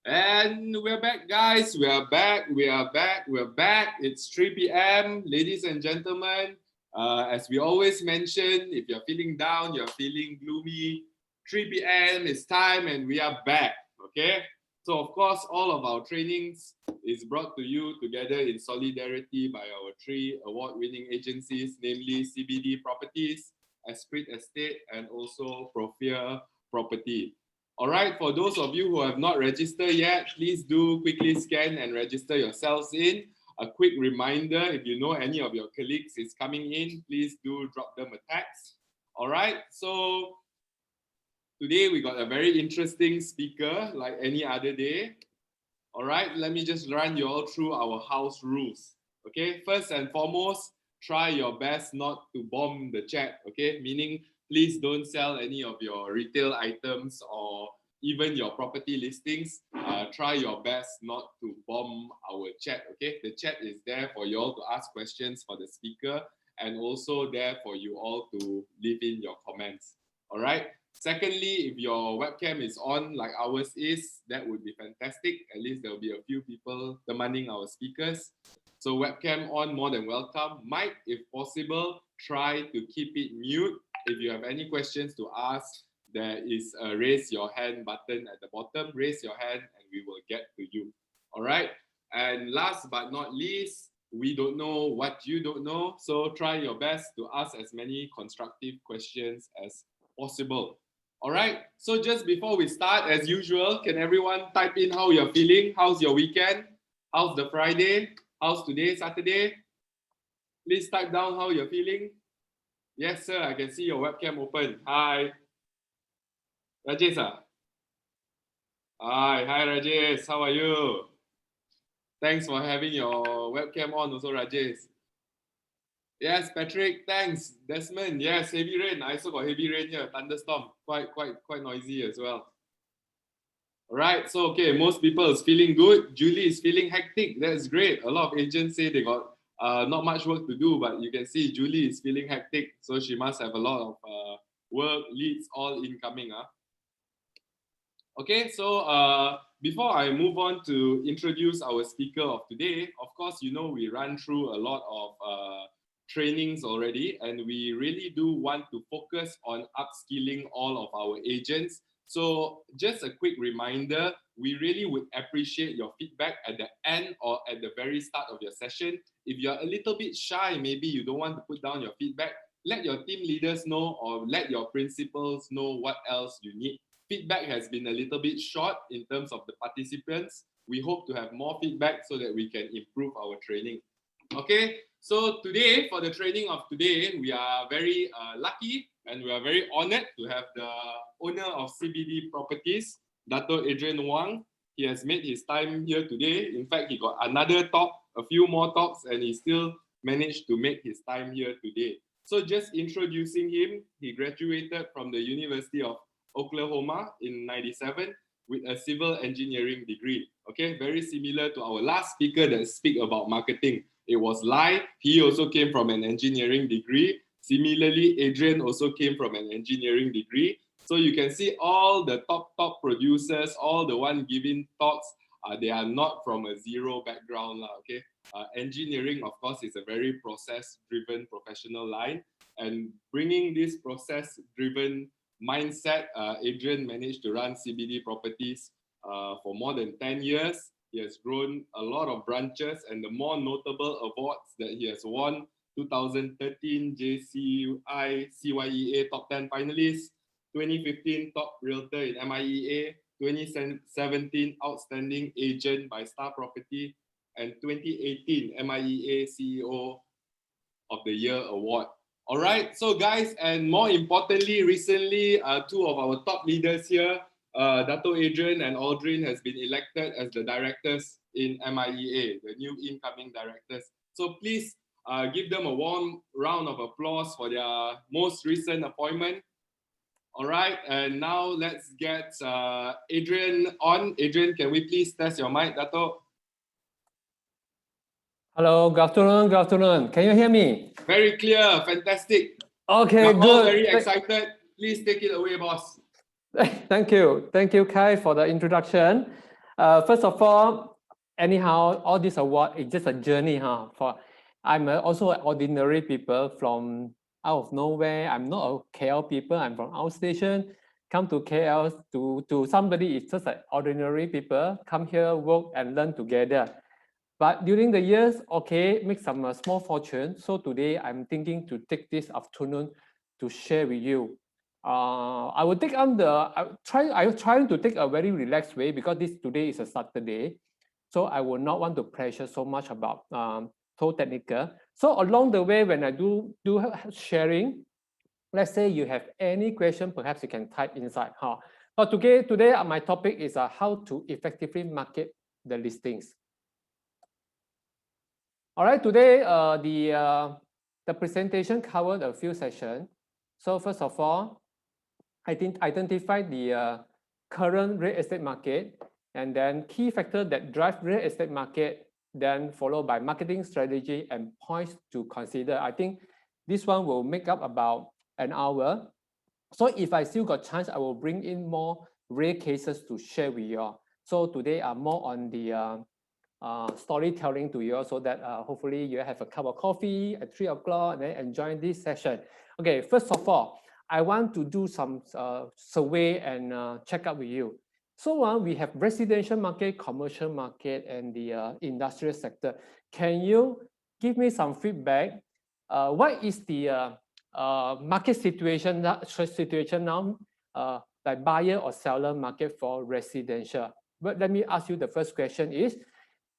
And we're back, guys. We are back. It's 3 p.m. Ladies and gentlemen, as we always mention, if you're feeling down, you're feeling gloomy, 3 p.m. is time and we are back. Okay? So, of course, all of our trainings is brought to you together in solidarity by our 3 award-winning agencies, namely CBD Properties, Esprit Estate, and also Profia Property. All right, for those of you who have not registered yet, please do quickly scan and register yourselves in. A quick reminder, if you know any of your colleagues is coming in, please do drop them a text. All right, so today we got a very interesting speaker like any other day. All right, let me just run you all through our house rules. Okay, first and foremost, try your best not to bomb the chat. Okay, meaning please don't sell any of your retail items or even your property listings. Try your best not to bomb our chat. Okay, the chat is there for you all to ask questions for the speaker and also there for you all to leave in your comments. All right. Secondly, if your webcam is on like ours is, that would be fantastic. At least there'll be a few people demanding our speakers. So webcam on, more than welcome. Mic, if possible, try to keep it mute. If you have any questions to ask, there is a raise your hand button at the bottom. Raise your hand and we will get to you. All right. And last but not least, we don't know what you don't know. So try your best to ask as many constructive questions as possible. All right. So just before we start, as usual, can everyone type in how you're feeling? How's your weekend? How's the Friday? How's today, Saturday? Please type down how you're feeling. Yes, sir. I can see your webcam open. Hi. Rajesh. Hi, Rajesh. How are you? Thanks for having your webcam on also, Rajesh. Yes, Patrick, thanks. Desmond, yes, heavy rain. I also got heavy rain here, thunderstorm. Quite noisy as well. All right, so okay, most people is feeling good. Julie is feeling hectic. That's great. A lot of agents say they got not much work to do, but you can see Julie is feeling hectic. So she must have a lot of work, leads, all incoming. Okay, so before I move on to introduce our speaker of today, of course, you know, we run through a lot of trainings already, and we really do want to focus on upskilling all of our agents. So just a quick reminder, we really would appreciate your feedback at the end or at the very start of your session. If you're a little bit shy, maybe you don't want to put down your feedback, let your team leaders know or let your principals know what else you need. Feedback has been a little bit short in terms of the participants. We hope to have more feedback so that we can improve our training. Okay, so today, for the training of today, we are very lucky and we are very honored to have the owner of CBD Properties, Dato Adrian Wang. He has made his time here today. In fact, he got another talk, a few more talks, and he still managed to make his time here today. So just introducing him, he graduated from the University of Oklahoma in '97 with a civil engineering degree. Okay, very similar to our last speaker that speak about marketing. It was Lai. He also came from an engineering degree. Similarly, Adrian also came from an engineering degree. So you can see all the top producers, all the one giving talks, they are not from a zero background. Okay, engineering, of course, is a very process-driven professional line. And bringing this process-driven mindset, Adrian managed to run CBD Properties for more than 10 years. He has grown a lot of branches, and the more notable awards that he has won: 2013 JCI CYEA Top 10 finalist, 2015 Top Realtor in MIEA, 2017 Outstanding Agent by Star Property, and 2018 MIEA CEO of the Year Award. All right, so guys, and more importantly, recently, two of our top leaders here, Dato Adrian and Aldrin, has been elected as the directors in MIEA, the new incoming directors. So please give them a warm round of applause for their most recent appointment. All right, and now let's get Adrian on. Adrian, can we please test your mic, Dato? Hello, good afternoon, good afternoon. Can you hear me? Very clear, fantastic. Okay, We're good. all very excited. Please take it away, boss. Thank you, Kai, for the introduction. First of all, anyhow, all this award is just a journey, huh? I'm also an ordinary people from out of nowhere. I'm not a KL people. I'm from outstation. Come to KL to somebody is just like ordinary people. Come here, work and learn together. But during the years, okay, make some small fortune. So today I'm thinking to take this afternoon to share with you. I will take on I'm trying to take a very relaxed way because today is a Saturday. So I will not want to pressure so much about so technical. So along the way, when I do sharing, let's say you have any question, perhaps you can type inside. But today my topic is how to effectively market the listings. All right, today the presentation covered a few sessions. So first of all, I think identify the current real estate market, and then key factors that drive real estate market, then followed by marketing strategy and points to consider. I think this one will make up about an hour. So if I still got chance, I will bring in more rare cases to share with you all. So today I'm more on the storytelling to you so that hopefully you have a cup of coffee at 3 o'clock and then enjoy this session. Okay, first of all, I want to do some survey and check up with you. So we have residential market, commercial market, and the industrial sector. Can you give me some feedback? What is the market situation now, like buyer or seller market for residential? But let me ask you the first question is,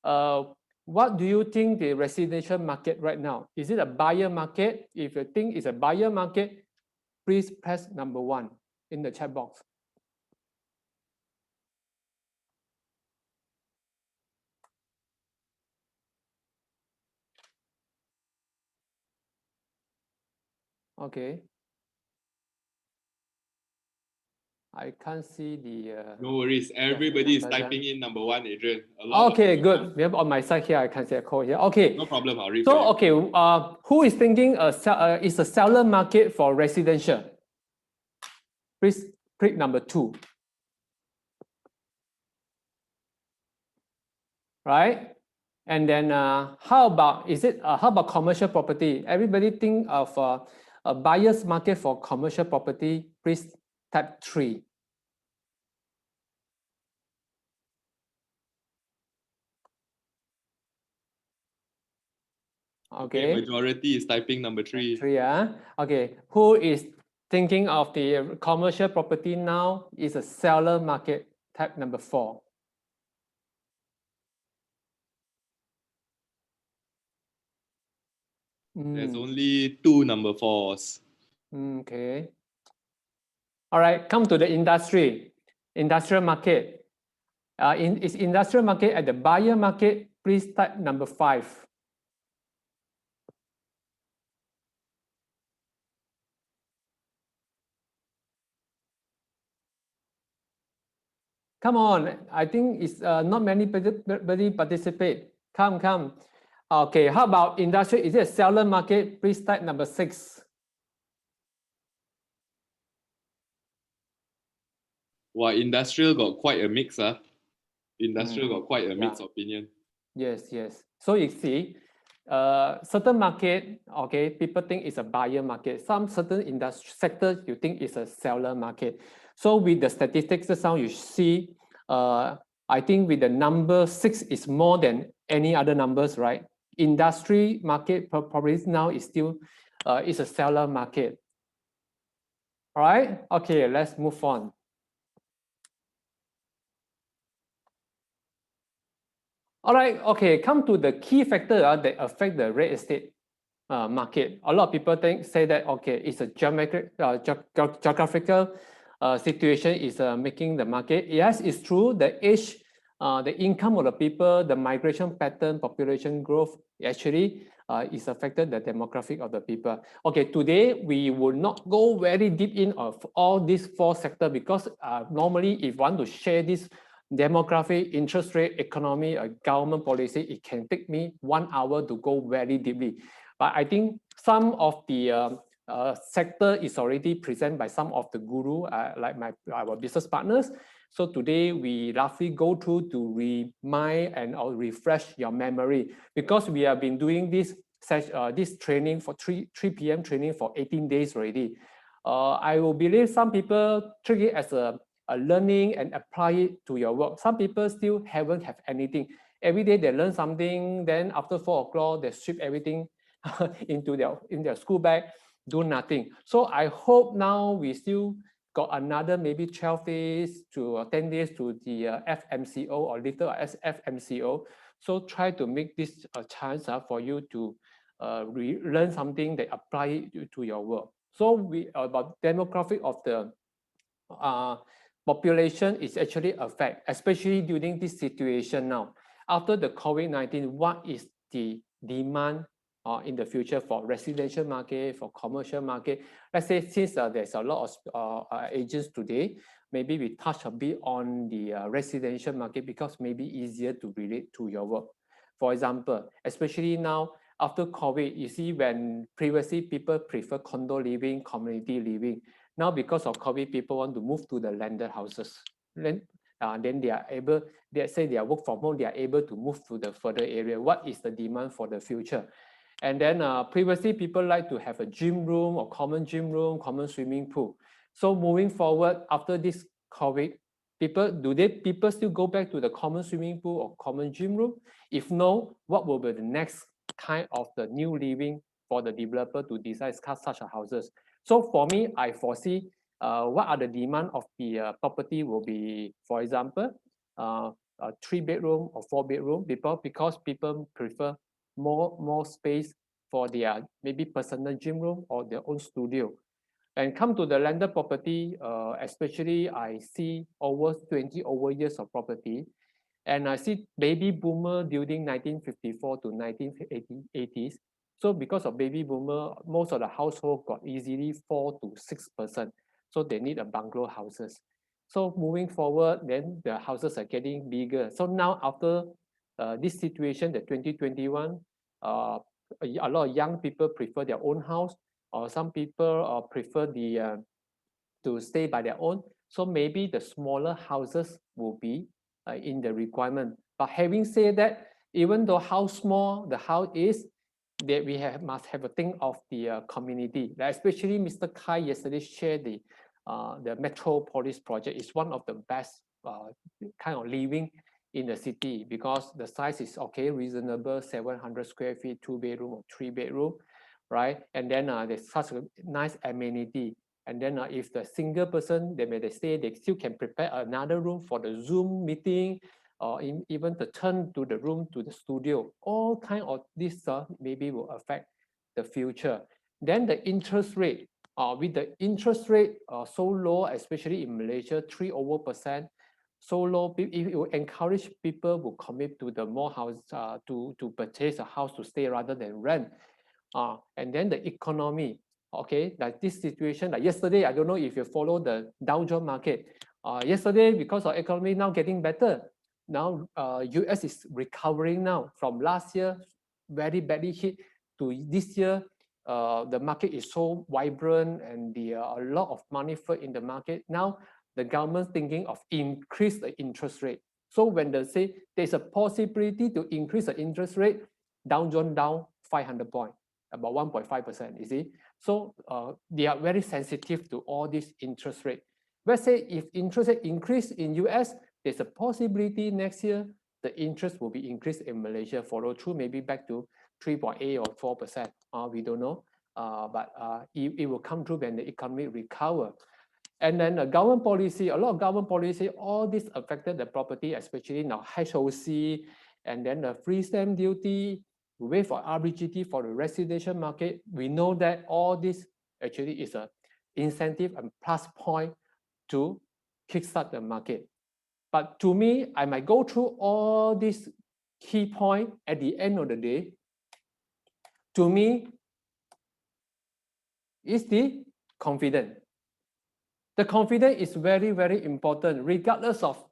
what do you think the residential market right now? Is it a buyer market? If you think it's a buyer market, please press number 1 in the chat box. Okay. I can't see the... No worries. Everybody is typing in number 1, Adrian. Okay, good. We have on my side here, I can see a code here. Okay. No problem. I'll read so, for you. Okay, who is thinking is a seller market for residential? Please click number 2. Right? And then how about commercial property? Everybody think of a buyer's market for commercial property. Please type 3. Okay. Majority is typing number 3. 3, yeah. Okay. Who is thinking of the commercial property now? Is a seller market. Type number 4. There's Mm, only 2 number 4s. okay. All right, come to the industrial market. Is industrial market at the buyer market? Please type number 5. Come on, I think it's not many participate. Come. Okay, how about industrial? Is it a seller market? Please type number 6. Well, industrial got quite a mix. Industrial got quite a mixed opinion. Yes. So you see, certain market, okay, people think it's a buyer market. Some certain industry sectors you think it's a seller market. So with the statistics just now you see, I think with the number 6 is more than any other numbers, right? Industry market probably now is still is a seller market. All right. Okay, let's move on. All right, okay, come to the key factor that affect the real estate market. A lot of people say that, okay, it's a geographical situation is making the market. Yes, it's true, the age, the income of the people, the migration pattern, population growth, actually is affected the demographic of the people. Okay, today we will not go very deep in of all these 4 sectors because normally if you want to share this demography, interest rate, economy, government policy, it can take me 1 hour to go very deeply. But I think some of the sector is already presented by some of the guru, like our business partners. So today we roughly go through to remind and or refresh your memory because we have been doing this training for 3 p.m. training for 18 days already. I will believe some people treat it as a learning and apply it to your work. Some people still haven't have anything. Every day they learn something, then after 4 o'clock, they strip everything into their school bag, do nothing. So I hope now we still got another maybe 12 days to 10 days to the FMCO or little SFMCO. So try to make this a chance for you to learn something that apply to your work. So we about demographic of the population is actually affect, especially during this situation now. After the COVID-19, what is the demand in the future for residential market, for commercial market? Let's say since there's a lot of agents today, maybe we touch a bit on the residential market because maybe easier to relate to your work. For example, especially now after COVID, you see when previously people prefer condo living, community living. Now, because of COVID, people want to move to the landed houses. Then they are able, they say they are work from home, they are able to move to the further area. What is the demand for the future? And then previously, people like to have a gym room or common gym room, common swimming pool. So moving forward, after this COVID, people still go back to the common swimming pool or common gym room? If no, what will be the next kind of the new living for the developer to design such a houses? So for me, I foresee what are the demand of the property will be, for example, a 3-bedroom or 4-bedroom, because people prefer more space for their maybe personal gym room or their own studio. And come to the landed property, especially I see over 20 years of property. And I see baby boomer during 1954 to 1980s. So because of baby boomer, most of the household got easily 4 to 6%. So they need a bungalow houses. So moving forward, then the houses are getting bigger. So now after this situation, the 2021, a lot of young people prefer their own house, or some people prefer the to stay by their own. So maybe the smaller houses will be in the requirement. But having said that, even though how small the house is, that we must have a think of the community. Especially Mr. Kai yesterday shared the Metropolis project is one of the best kind of living in the city because the size is okay, reasonable, 700 square feet, 2-bedroom or 3-bedroom, right? And then there's such a nice amenity. And then if the single person, they say they still can prepare another room for the Zoom meeting, or even the turn to the room to the studio. All kind of this maybe will affect the future. Then the interest rate, with the interest rate so low, especially in Malaysia, 3% so low, if you encourage people who commit to the more house to purchase a house to stay rather than rent. And then the economy, okay, like this situation, like yesterday, I don't know if you follow the Dow Jones market. Yesterday, because of economy now getting better, now US is recovering now from last year, very badly hit, to this year. The market is so vibrant and a lot of money flow in the market. Now the government thinking of increase the interest rate. So when they say there's a possibility to increase the interest rate, Dow Jones down 500 points, about 1.5%, you see. So they are very sensitive to all this interest rate. Let's say if interest rate increase in US, there's a possibility next year the interest will be increased in Malaysia, follow through, maybe back to 3.8 or 4%. We don't know, but it will come through when the economy recover. And then the government policy, a lot of government policy, all this affected the property, especially now HOC, and then the free stamp duty, wait for RBGT for the residential market. We know that all this actually is a incentive and plus point to kickstart the market. But to me, I might go through all these key points at the end of the day. To me, is the confidence. The confidence is very, very important, regardless of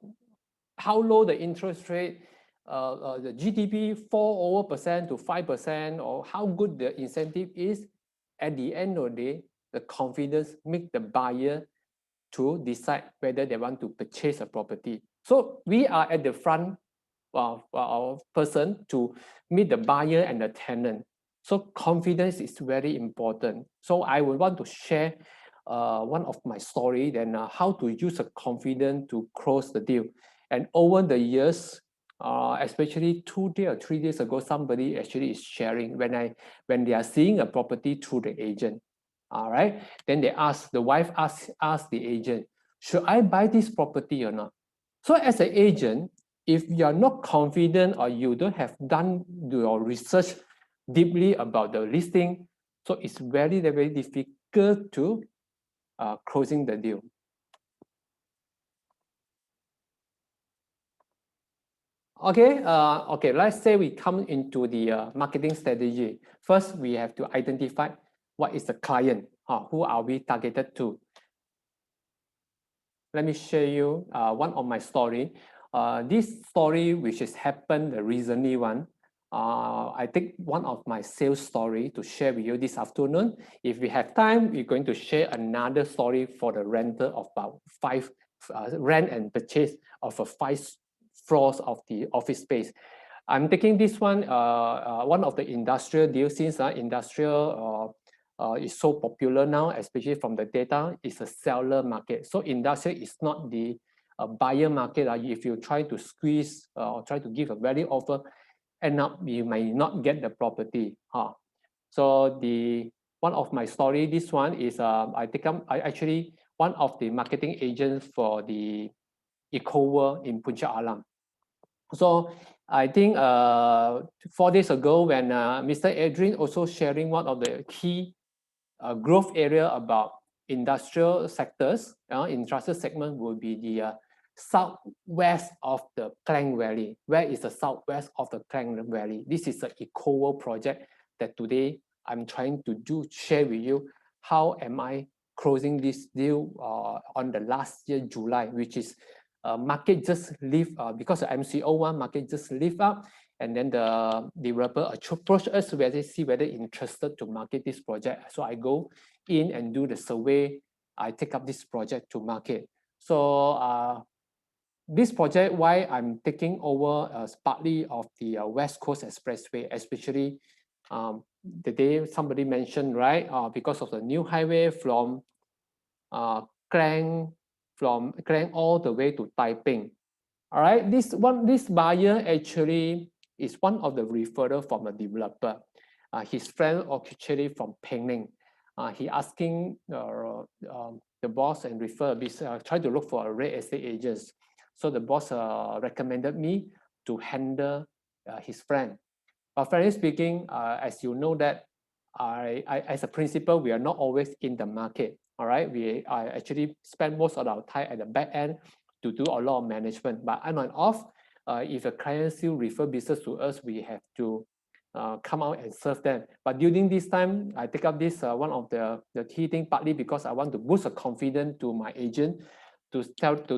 how low the interest rate, the GDP 4% to 5%, or how good the incentive is. At the end of the day, the confidence make the buyer to decide whether they want to purchase a property. So we are at the front of person to meet the buyer and the tenant. So confidence is very important. So I would want to share one of my story, then how to use a confidence to close the deal. And over the years, especially 2 days or 3 days ago, somebody actually is sharing when they are seeing a property through the agent. All right, then the wife asked the agent, should I buy this property or not? So as an agent, if you are not confident or you don't have done your research deeply about the listing, so it's very, very difficult to closing the deal. Okay, okay, let's say we come into the marketing strategy. First, we have to identify what is the client, who are we targeted to. Let me share you one of my story. This story, which has happened the recently one, I take one of my sales story to share with you this afternoon. If we have time, we're going to share another story for the rental of about 5 rent and purchase of 5 floors of the office space. I'm taking this one of the industrial deals, since industrial is so popular now, especially from the data. It's a seller market. So industrial is not the buyer market. If you try to squeeze or try to give a value offer, end up you may not get the property. So the one of my story, this one is I actually one of the marketing agents for the Ecoworld in Puncak Alam. So I think 4 days ago, when Mr. Adrian also sharing one of the key growth area about industrial sectors, industrial segment will be the southwest of the Klang Valley. Where is the southwest of the Klang Valley? This is an Ecoworld project that today I'm trying to share with you. How am I closing this deal on the last year, July, which is market just lift because the MCO1 market just lift up, and then the developer approach us to see whether interested to market this project. So I go in and do the survey. I take up this project to market. So this project, why I'm taking over partly of the West Coast Expressway, especially the day somebody mentioned, right? Because of the new highway from Klang all the way to Taiping. All right, this buyer actually is one of the referral from a developer. His friend actually from Penang. He asking the boss and try to look for a real estate agents. So the boss recommended me to handle his friend. But frankly speaking, as you know that as a principal, we are not always in the market. All right, I actually spend most of our time at the back end to do a lot of management. But on and off, if a client still refer business to us, we have to come out and serve them. But during this time, I take up this one of the key thing, partly because I want to boost the confidence to my agent to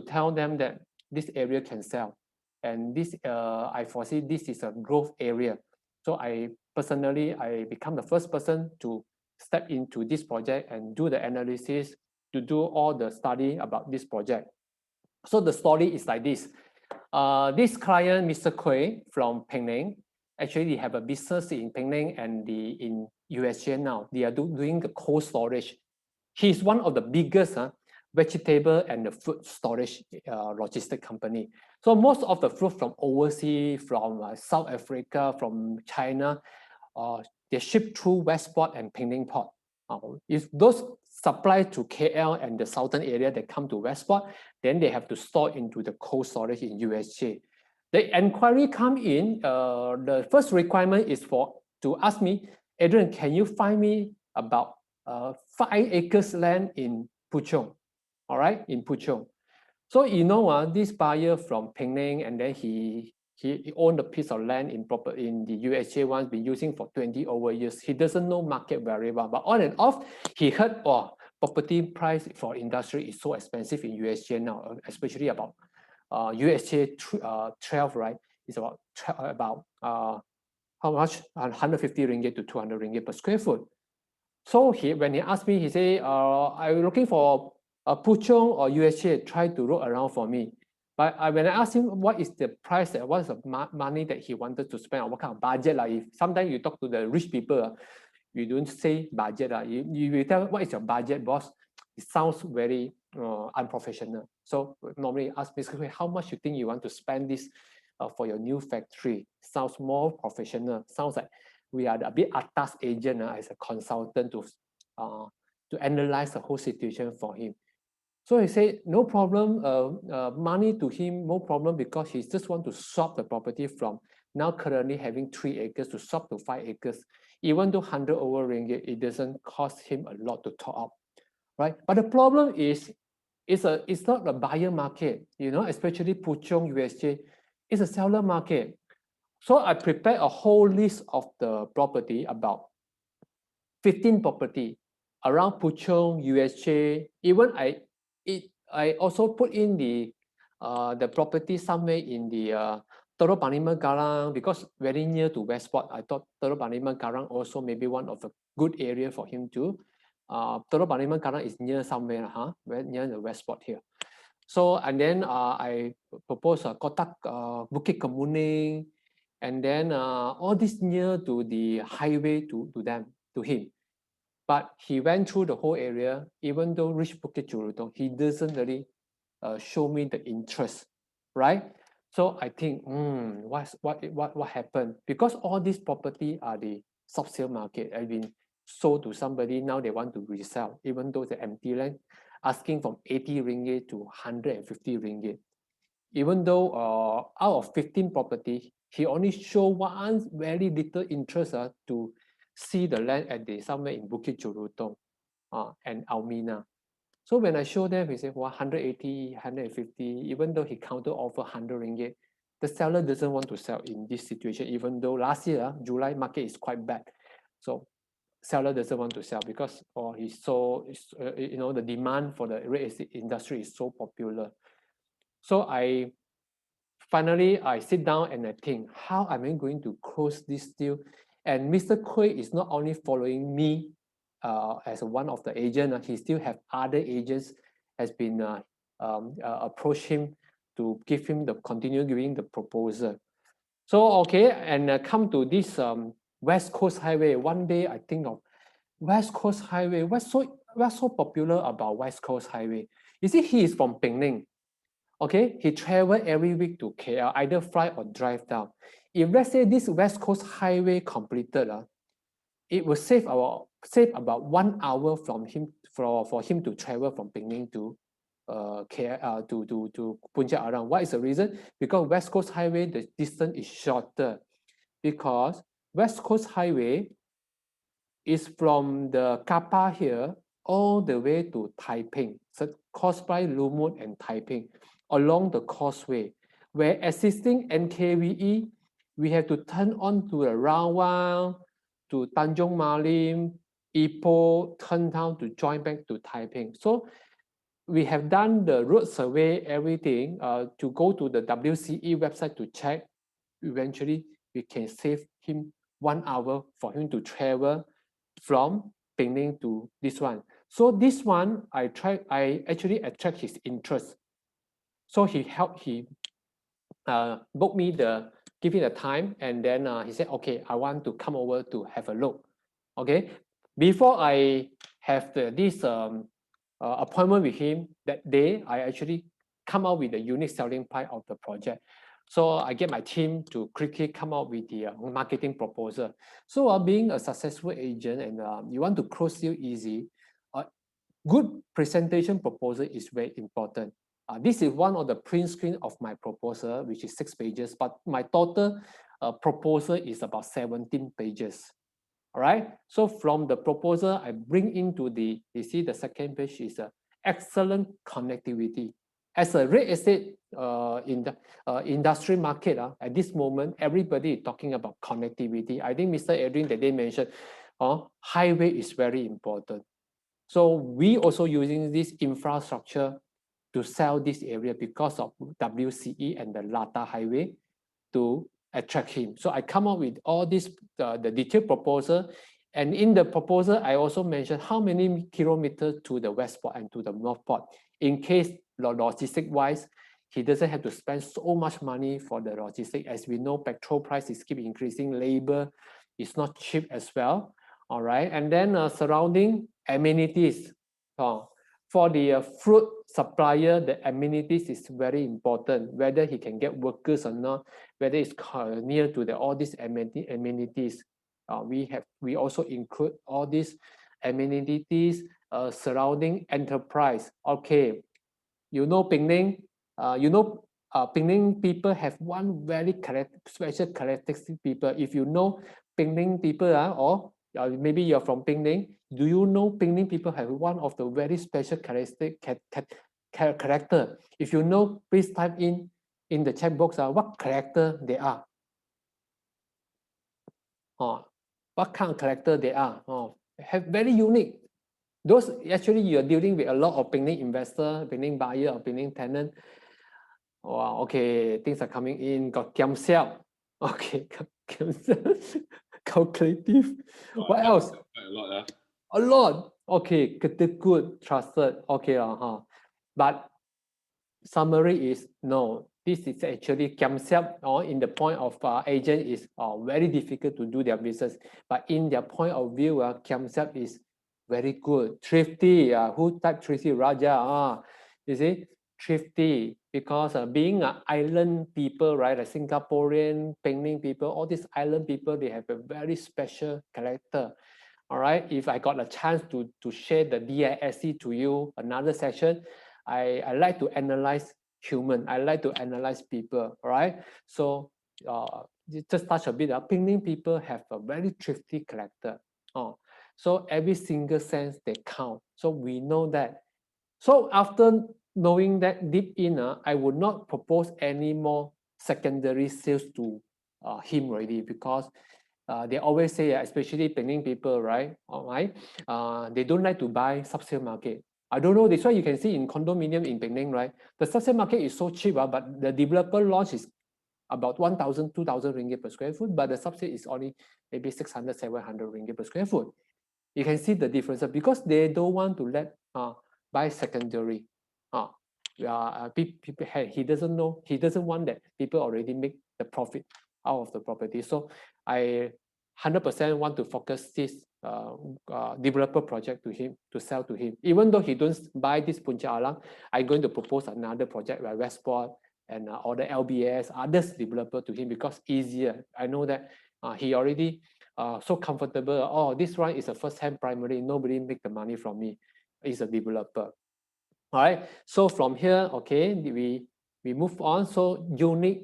tell them that this area can sell, and this I foresee this is a growth area. So I personally become the first person to step into this project and do the analysis, to do all the study about this project. So the story is like this. This client, Mr. Kui from Penang, actually have a business in Penang and in USJ now. They are doing the cold storage. He's one of the biggest vegetable and the fruit storage logistic company. So most of the fruit from overseas, from South Africa, from China, they ship through Westport and Penang Port. If those supply to KL and the southern area that come to Westport, then they have to store into the cold storage in USJ. The inquiry come in, the first requirement is to ask me, Adrian, can you find me about 5 acres land in Puchong, all right, in Puchong. So this buyer from Penang, and then he owned a piece of land in the USJ one, been using for 20 over years. He doesn't know market very well, but on and off, he heard, property price for industry is so expensive in USJ now, especially about USJ 12, right? It's about how much? 150 ringgit to 200 ringgit per square foot. So when he asked me, he said, "Are you looking for a Puchong or USJ? Try to look around for me." But when I asked him what is the price, what is the money that he wanted to spend, or what kind of budget, if sometimes you talk to the rich people, you don't say budget, you tell what is your budget, boss. It sounds very unprofessional. So normally ask basically how much you think you want to spend this for your new factory. Sounds more professional. Sounds like we are a bit atas agent as a consultant to analyze the whole situation for him. So he said, no problem, money to him, no problem, because he just want to swap the property from now currently having 3 acres to swap to 5 acres. Even though 100 over ringgit, it doesn't cost him a lot to top up, right? But the problem is, it's not a buyer market, especially Puchong, USJ. It's a seller market. So I prepared a whole list of the property, about 15 property around Puchong, USJ. Even I also put in the property somewhere in the Telok Panima Garang, because very near to Westport. I thought Telok Panima Garang also maybe one of a good area for him to. Telok Panima Garang is near somewhere, near the Westport here. So, and then I proposed Kotak Bukit Kemuning, and then all this near to the highway to him. But he went through the whole area, even though reached Bukit Jeruto, he doesn't really show me the interest, right? So I think, what happened? Because all these property are the sub-sale market, have been sold to somebody, now they want to resell, even though the empty land, asking from 80 ringgit to 150 ringgit. Even though out of 15 property, he only show one very little interest to see the land at somewhere in Bukit Jeruto and Almina. So when I show them, he said, 180, 150, even though he counter offer 100 ringgit, the seller doesn't want to sell in this situation, even though last year, July market is quite bad. So seller doesn't want to sell because he's so, the demand for the real estate industry is so popular. So finally, I sit down and I think, how am I going to close this deal? And Mr. Kui is not only following me as one of the agents, he still have other agents has been approach him to give him continue giving the proposal. So, okay, and come to this West Coast Highway. One day I think of West Coast Highway. What's so popular about West Coast Highway? You see, he is from Penang. Okay, he travel every week to KL, either fly or drive down. If let's say this West Coast Highway completed, it will save about 1 hour from him for him to travel from Penang to KL to Puncak Arang. What is the reason? Because West Coast Highway, the distance is shorter. Because West Coast Highway is from the Kappa here all the way to Taiping, so Causeway, Lumut, and Taiping, along the causeway. Where existing NKVE, we have to turn on to the Rawang, to Tanjung Malim, Ipoh, turn down to join back to Taiping. So we have done the road survey, everything, to go to the WCE website to check. Eventually, we can save him 1 hour for him to travel from Penang to this one. So this one, I actually attract his interest. So he booked me give me the time, and then he said, okay, I want to come over to have a look. Okay, before I have this appointment with him that day, I actually come out with the unique selling point of the project. So I get my team to quickly come out with the marketing proposal. So being a successful agent and you want to close deal easy, good presentation proposal is very important. This is one of the print screen of my proposal, which is 6 pages, but my total proposal is about 17 pages. All right. So from the proposal, I bring into you see the second page is excellent connectivity. As a real estate in the industry market, at this moment, everybody is talking about connectivity. I think Mr. Adrian that they mentioned, highway is very important. So we also using this infrastructure to sell this area because of WCE and the Lata Highway to attract him. So I come up with all this, the detailed proposal. And in the proposal, I also mentioned how many kilometers to the west port and to the north port. In case logistic-wise, he doesn't have to spend so much money for the logistic. As we know, petrol prices keep increasing, labor is not cheap as well. All right, and then surrounding amenities. For the fruit supplier, the amenities is very important, whether he can get workers or not, whether it's near to all these amenities. We also include all these amenities surrounding enterprise. Okay, you know Penang, Penang people have one very special characteristic people. If you know Penang people, or maybe you're from Penang, do you know Penang people have one of the very special characteristic character? If you know, please type in the chat box what character they are. What kind of character they are. Have very unique. Those actually you are dealing with a lot of Penang investor, Penang buyer, or Penang tenant. Wow, okay, things are coming in. Got Kiam Siap. Okay, Kiam Siap. Calculative. What else? A lot. A lot. Okay, good, trusted. Okay, but summary is no. This is actually Kiam Siap, or in the point of agent is very difficult to do their business. But in their point of view, Kiam Siap is very good. Thrifty. Who type thrifty? Raja. You see, thrifty, because being an island people, right? Like Singaporean, Penang people, all these island people, they have a very special character. All right. If I got a chance to share the DISC to you, another session, I like to analyze human. I like to analyze people. All right. So just touch a bit. Penang people have a very thrifty character. So every single cent they count. So we know that. So after knowing that deep in, I would not propose any more secondary sales to him already, because they always say, especially Penang people, right? All right, they don't like to buy sub-sale market. I don't know. That's why you can see in condominium in Penang, right? The sub-sale market is so cheap, but the developer launch is about 1,000, 2,000 ringgit per square foot, but the sub-sale is only maybe 600, 700 ringgit per square foot. You can see the difference because they don't want to let buy secondary. He doesn't know. He doesn't want that people already make the profit out of the property. So I 100% want to focus this developer project to him, to sell to him. Even though he don't buy this Puncak Alang, I'm going to propose another project like Westport and other LBS, others developer to him, because easier. I know that he already so comfortable. Oh, this one is a first-hand primary. Nobody make the money from me. He's a developer. All right. So from here, okay, we move on. So unique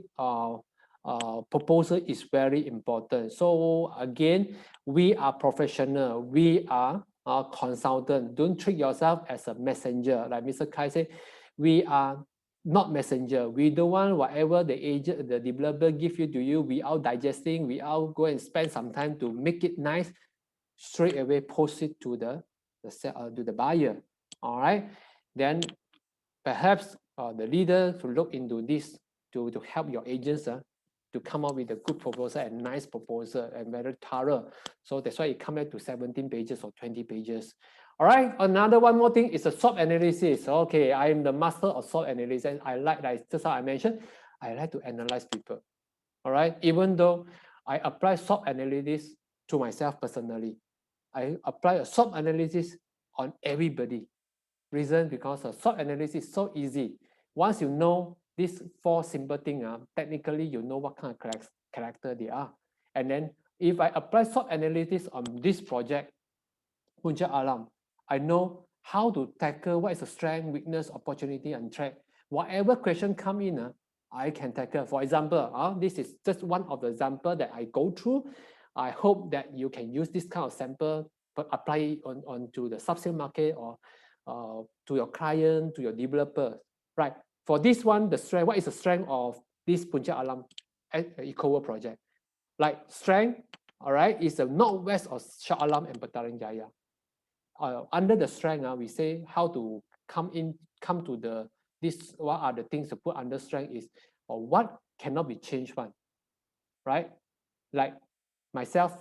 proposal is very important. So again, we are professional. We are a consultant. Don't treat yourself as a messenger. Like Mr. Kai said, we are not messenger. We don't want whatever the agent, the developer give you to you, without digesting, without go and spend some time to make it nice, straight away post it to the buyer. All right. Then perhaps the leader to look into this to help your agents to come up with a good proposal and nice proposal and very thorough. So that's why it comes back to 17 pages or 20 pages. All right, another one more thing is a SWOT analysis. Okay, I am the master of SWOT analysis, and I like just how I mentioned, I like to analyze people. All right, even though I apply SWOT analysis to myself personally, I apply a SWOT analysis on everybody. Reason because a SWOT analysis is so easy. Once you know these four simple things, technically you know what kind of character they are. And then if I apply SWOT analysis on this project, Puncak Alam, I know how to tackle what is the strength, weakness, opportunity, and threat. Whatever question come in, I can tackle. For example, this is just one of the example that I go through. I hope that you can use this kind of sample, but apply it onto the sub-sale market or to your client, to your developer, right? For this one, the strength, what is the strength of this Puncak Alam Ecoworld project? Like strength, all right, is the northwest of Shah Alam and Petaling Jaya. Under the strength, we say how to come to this, what are the things to put under strength is, or what cannot be changed one, right? Like myself,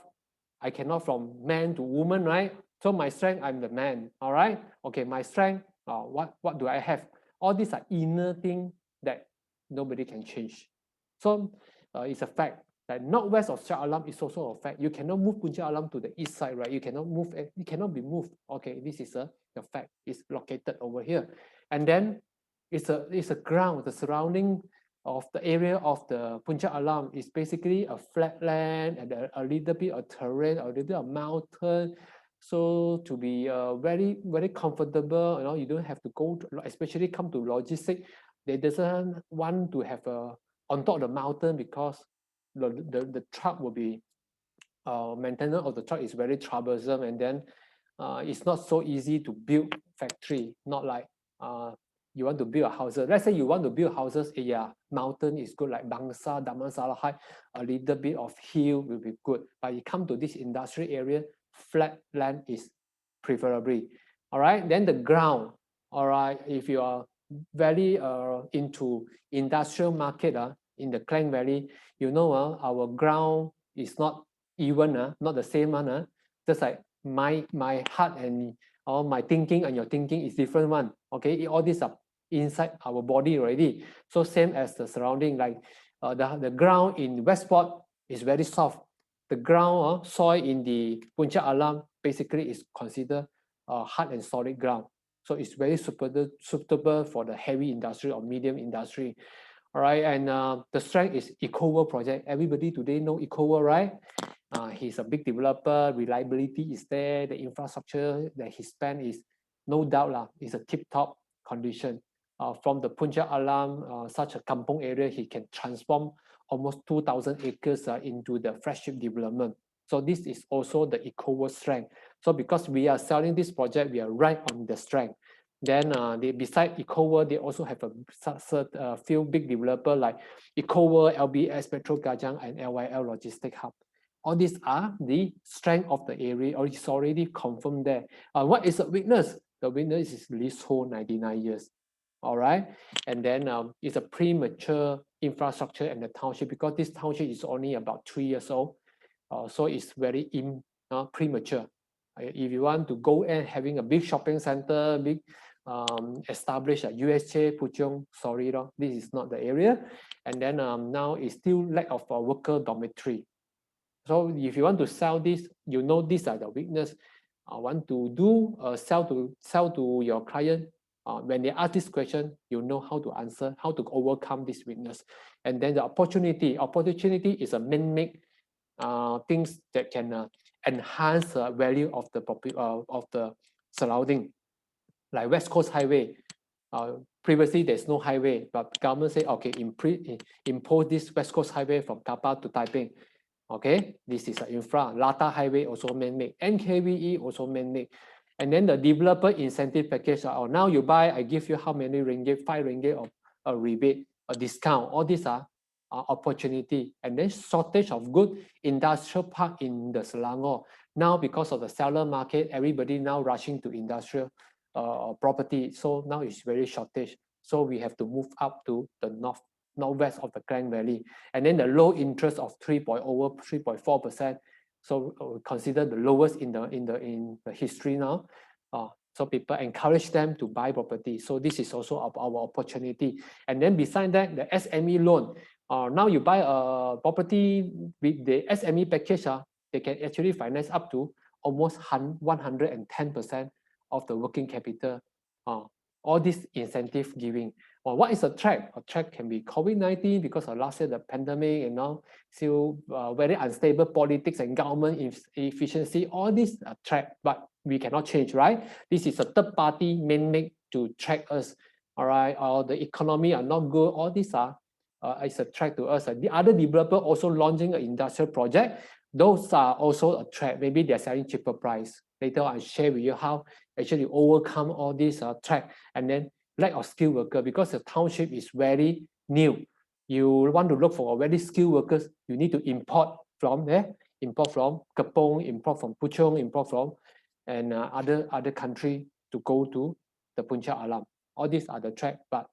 I cannot from man to woman, right? So my strength, I'm the man, all right? Okay, my strength, what do I have? All these are inner things that nobody can change. So it's a fact that northwest of Shah Alam is also a fact. You cannot move Puncak Alam to the east side, right? You cannot move, it cannot be moved. Okay, this is the fact. It's located over here. And then it's a ground, the surrounding of the area of the Puncak Alam is basically a flat land and a little bit of terrain, a little bit of mountain. So to be very, very comfortable, you don't have to go, especially come to logistics. They doesn't want to have on top of the mountain because the truck will be, maintenance of the truck is very troublesome, and then it's not so easy to build factory, not like you want to build a house. Let's say you want to build houses, yeah, mountain is good, like Bangsa, Damansara High, a little bit of hill will be good. But you come to this industrial area, flat land is preferably. All right, then the ground. All right, if you are very into industrial market in the Klang Valley, our ground is not even, not the same one. Just like my heart and my thinking and your thinking is different one. Okay, all these are inside our body already. So same as the surrounding, like the ground in Westport is very soft. The ground soil in the Puncak Alam basically is considered hard and solid ground. So it's very suitable for the heavy industry or medium industry. All right, and the strength is Ecoworld project. Everybody today know Ecoworld, right? He's a big developer. Reliability is there. The infrastructure that he spent is no doubt is a tip-top condition. From the Puncak Alam, such a kampong area, he can transform almost 2,000 acres into the flagship development. So this is also the Ecoworld strength. So because we are selling this project, we are right on the strength. Then beside Ecoworld, they also have a few big developers like Ecoworld, LBS, Metro Gajang, and LYL Logistic Hub. All these are the strength of the area, or it's already confirmed there. What is the weakness? The weakness is leasehold 99 years. All right, and then it's a premature infrastructure and the township, because this township is only about 3 years old, so it's very premature. If you want to go and having a big shopping center, big established at USJ, Puchong, sorry, this is not the area. And then now it's still lack of a worker dormitory. So if you want to sell this, these are the weakness. I want to do sell to your client. When they ask this question, you know how to answer, how to overcome this weakness. And then the opportunity is a man-made things that can enhance the value of the surrounding, like West Coast Highway. Previously, there's no highway, but government say, okay, impose this West Coast Highway from Kappa to Taiping. Okay, this is an infra. Lata Highway also man-made. NKVE also man-made. And then the developer incentive package, now you buy, I give you how many ringgit, 5 ringgit of a rebate, a discount. All these are opportunity. And then shortage of good industrial park in the Selangor. Now, because of the seller market, everybody now rushing to industrial property. So now it's very shortage. So we have to move up to the northwest of the Klang Valley. And then the low interest of 3.4%. So consider the lowest in the history now. So people encourage them to buy property. So this is also our opportunity. And then beside that, the SME loan. Now you buy a property with the SME package, they can actually finance up to almost 110% of the working capital. All this incentive giving. What is a threat? A threat can be COVID-19 because of last year, the pandemic, and now still very unstable politics and government efficiency. All these are threat, but we cannot change, right? This is a third party man-made to track us, all right? Or the economy are not good. All these are it's a threat to us. The other developer also launching an industrial project. Those are also a threat. Maybe they're selling cheaper price. Later I'll share with you how actually overcome all these threat. And then lack of skilled worker, because the township is very new. You want to look for very skilled workers, you need to import from there, import from Kepong, import from Puchong, import from and other country to go to the Puncak Alam. All these are the threat, but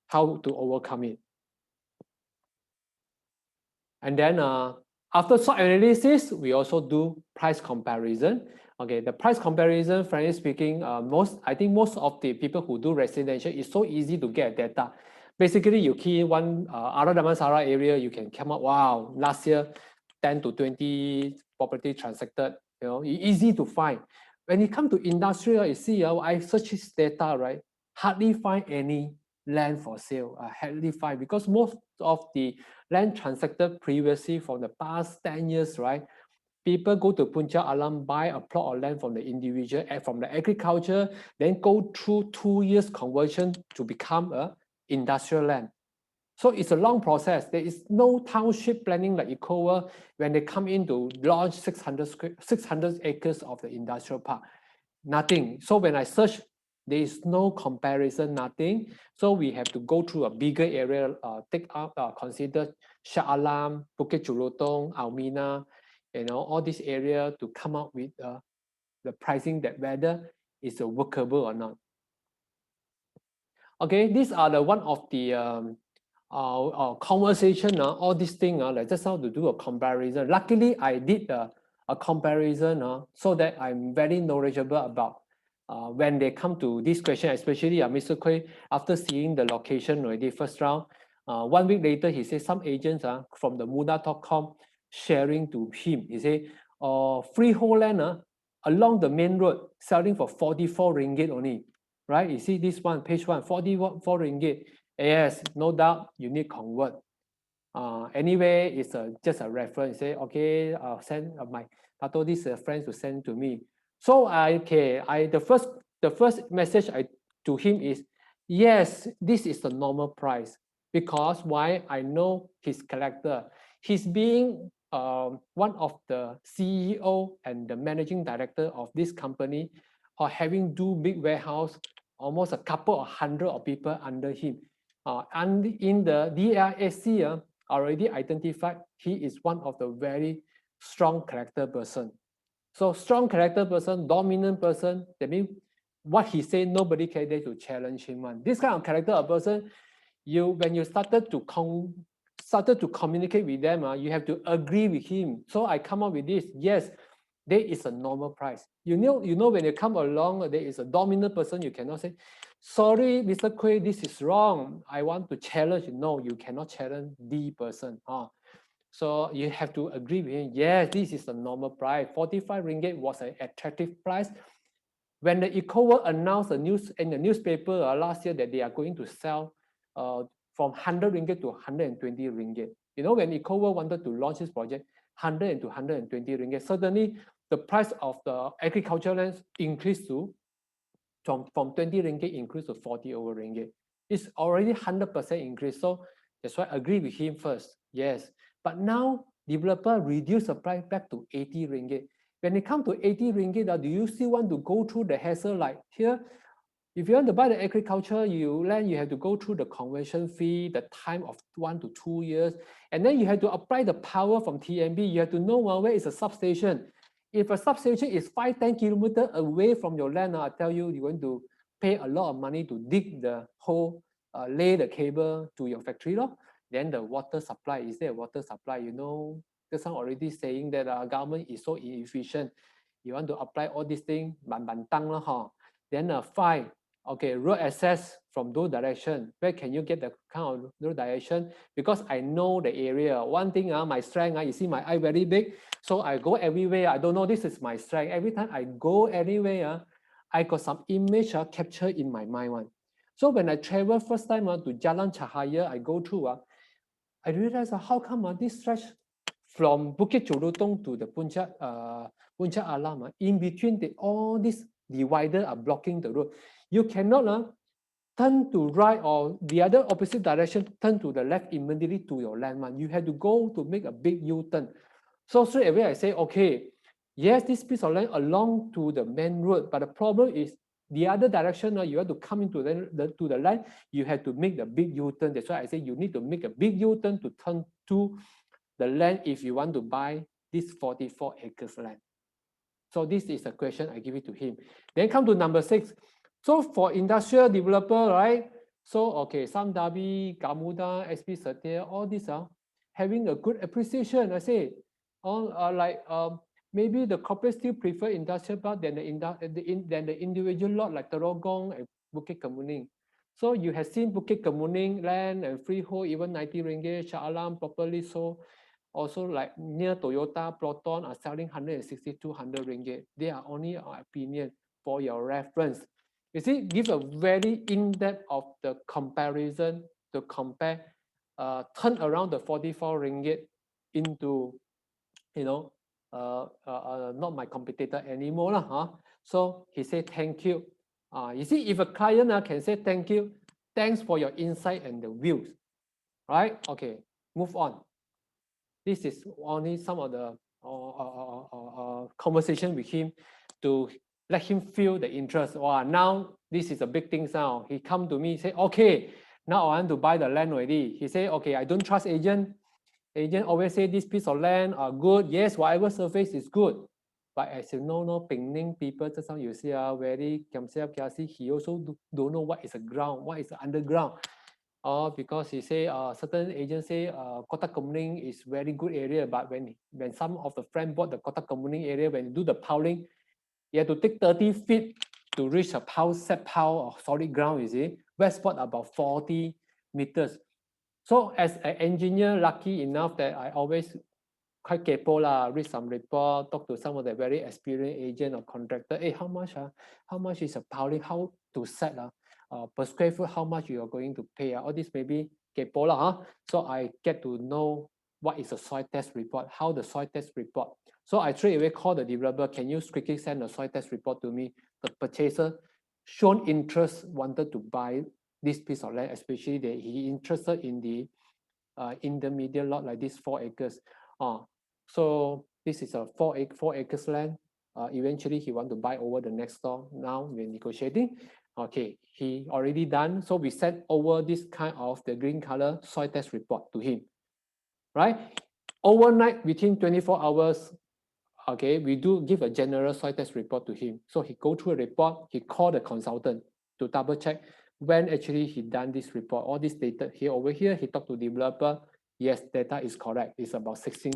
how to overcome it? And then after SWOT analysis, we also do price comparison. Okay, the price comparison, frankly speaking, I think most of the people who do residential, it's so easy to get data. Basically, you key in one Ara Damansara area, you can come up, wow, last year 10 to 20 property transacted, easy to find. When it comes to industrial, you see, I search this data, right? Hardly find any land for sale. Hardly find, because most of the land transacted previously from the past 10 years, right? People go to Puncak Alam, buy a plot of land from the individual, from the agriculture, then go through 2 years conversion to become a industrial land. So it's a long process. There is no township planning like ECOWA when they come in to launch 600 acres of the industrial park. Nothing. So when I search, there is no comparison, nothing. So we have to go through a bigger area, consider Shah Alam, Bukit Jelutong, Almina, all this area to come up with the pricing that whether it's workable or not. Okay, these are the one of the conversation, all these things, like just how to do a comparison. Luckily, I did a comparison so that I'm very knowledgeable about when they come to this question, especially Mr. Quay, after seeing the location already first round, 1 week later, he said some agents from the Muda.com sharing to him. He said, freehold land along the main road selling for 44 ringgit only, right? You see this one, page 1, 44 ringgit. Yes, no doubt you need convert. Anyway, it's just a reference. Say, okay, I'll send I told this friend to send to me. So the first message to him is, yes, this is the normal price, because why? I know his character. He's being one of the CEO and the managing director of this company, or having do big warehouse, almost a couple of hundred of people under him. And in the DISC already identified, he is one of the very strong character person. So strong character person, dominant person, that means what he said, nobody can dare to challenge him. This kind of character of person, when you started to communicate with them, you have to agree with him. So I come up with this. Yes, there is a normal price. You know when you come along, there is a dominant person, you cannot say, sorry, Mr. Quay, this is wrong. I want to challenge. No, you cannot challenge the person. So you have to agree with him. Yes, this is the normal price. 45 ringgit was an attractive price. When the ECOWA announced in the newspaper last year that they are going to sell from 100 ringgit to 120 ringgit. When ECOWA wanted to launch this project, 100 to 120 ringgit, suddenly the price of the agricultural lands increased to from 20 ringgit increased to 40 over ringgit. It's already 100% increase. So that's why I agree with him first. Yes. But now developer reduce the price back to 80 ringgit. When it comes to 80 ringgit, do you still want to go through the hassle like here? If you want to buy the agriculture land, you have to go through the conversion fee, the time of 1 to 2 years, and then you have to apply the power from TMB. You have to know where is a substation. If a substation is 5-10 kilometers away from your land, I tell you, you're going to pay a lot of money to dig the hole, lay the cable to your factory. Then the water supply, is there a water supply? You know, there's some already saying that government is so inefficient. You want to apply all these things, then 5, okay, road access from those direction. Where can you get the kind of road direction? Because I know the area. One thing, my strength, you see my eye very big. So I go everywhere. I don't know, this is my strength. Every time I go anywhere, I got some image captured in my mind one. So when I travel first time to Jalan Cahaya, I go through, I realize how come this stretch from Bukit Jelutong to the Puncak Alam, in between all these divider are blocking the road. You cannot turn to right or the other opposite direction, turn to the left immediately to your landmark. You have to go to make a big U-turn. So straight away I say, okay, yes, this piece of land along to the main road, but the problem is the other direction, you have to come into to the line, you have to make the big U-turn. That's why I say you need to make a big U-turn to turn to the land if you want to buy this 44 acres land. So this is the question I give it to him. Then come to number 6. So for industrial developer, right? So okay, Sam Dabi, Gamuda, SP Setia, all these are having a good appreciation. I say, maybe the corporate still prefer industrial park than the individual lot like Terogong and Bukit Kemuning. So you have seen Bukit Kemuning land and freehold even 90 ringgit, Shah Alam properly sold. Also like near Toyota, Proton are selling 160, 200 ringgit. They are only our opinion for your reference. You see, give a very in-depth of the comparison to compare, turn around the 44 ringgit into, not my competitor anymore. So he said, thank you. You see, if a client can say thank you, thanks for your insight and the views, right? Okay, move on. This is only some of the conversation with him to let him feel the interest. Wow, now this is a big thing now. He come to me, say, okay, now I want to buy the land already. He say, okay, I don't trust agent. Agent always say this piece of land are good. Yes, whatever surface is good. But as you know, Penang people, just now you see, very kiasi, he also don't know what is a ground, what is the underground. Because he say certain agents say Kota Kemuning is very good area, but when some of the friend bought the Kota Kemuning area, when you do the piling, you have to take 30 feet to reach a set pile of solid ground, you see. West spot about 40 meters. So as an engineer, lucky enough that I always quite kepo lah, read some report, talk to some of the very experienced agent or contractor. Hey, how much is a piling? How to set per square foot? How much you are going to pay? All this maybe kepo lah. So I get to know what is a soil test report, how the soil test report. So I straight away call the developer. Can you quickly send a soil test report to me? The purchaser shown interest, wanted to buy this piece of land, especially that he interested in the intermediate lot like this 4 acres. So this is a 4 acres land. Eventually he want to buy over the next door. Now we're negotiating. Okay, he already done. So we sent over this kind of the green color soil test report to him, right? Overnight, within 24 hours, okay, we do give a general soil test report to him. So he go through a report, he called the consultant to double check when actually he done this report. All this data here over here, he talked to developer. Yes, data is correct. It's about 16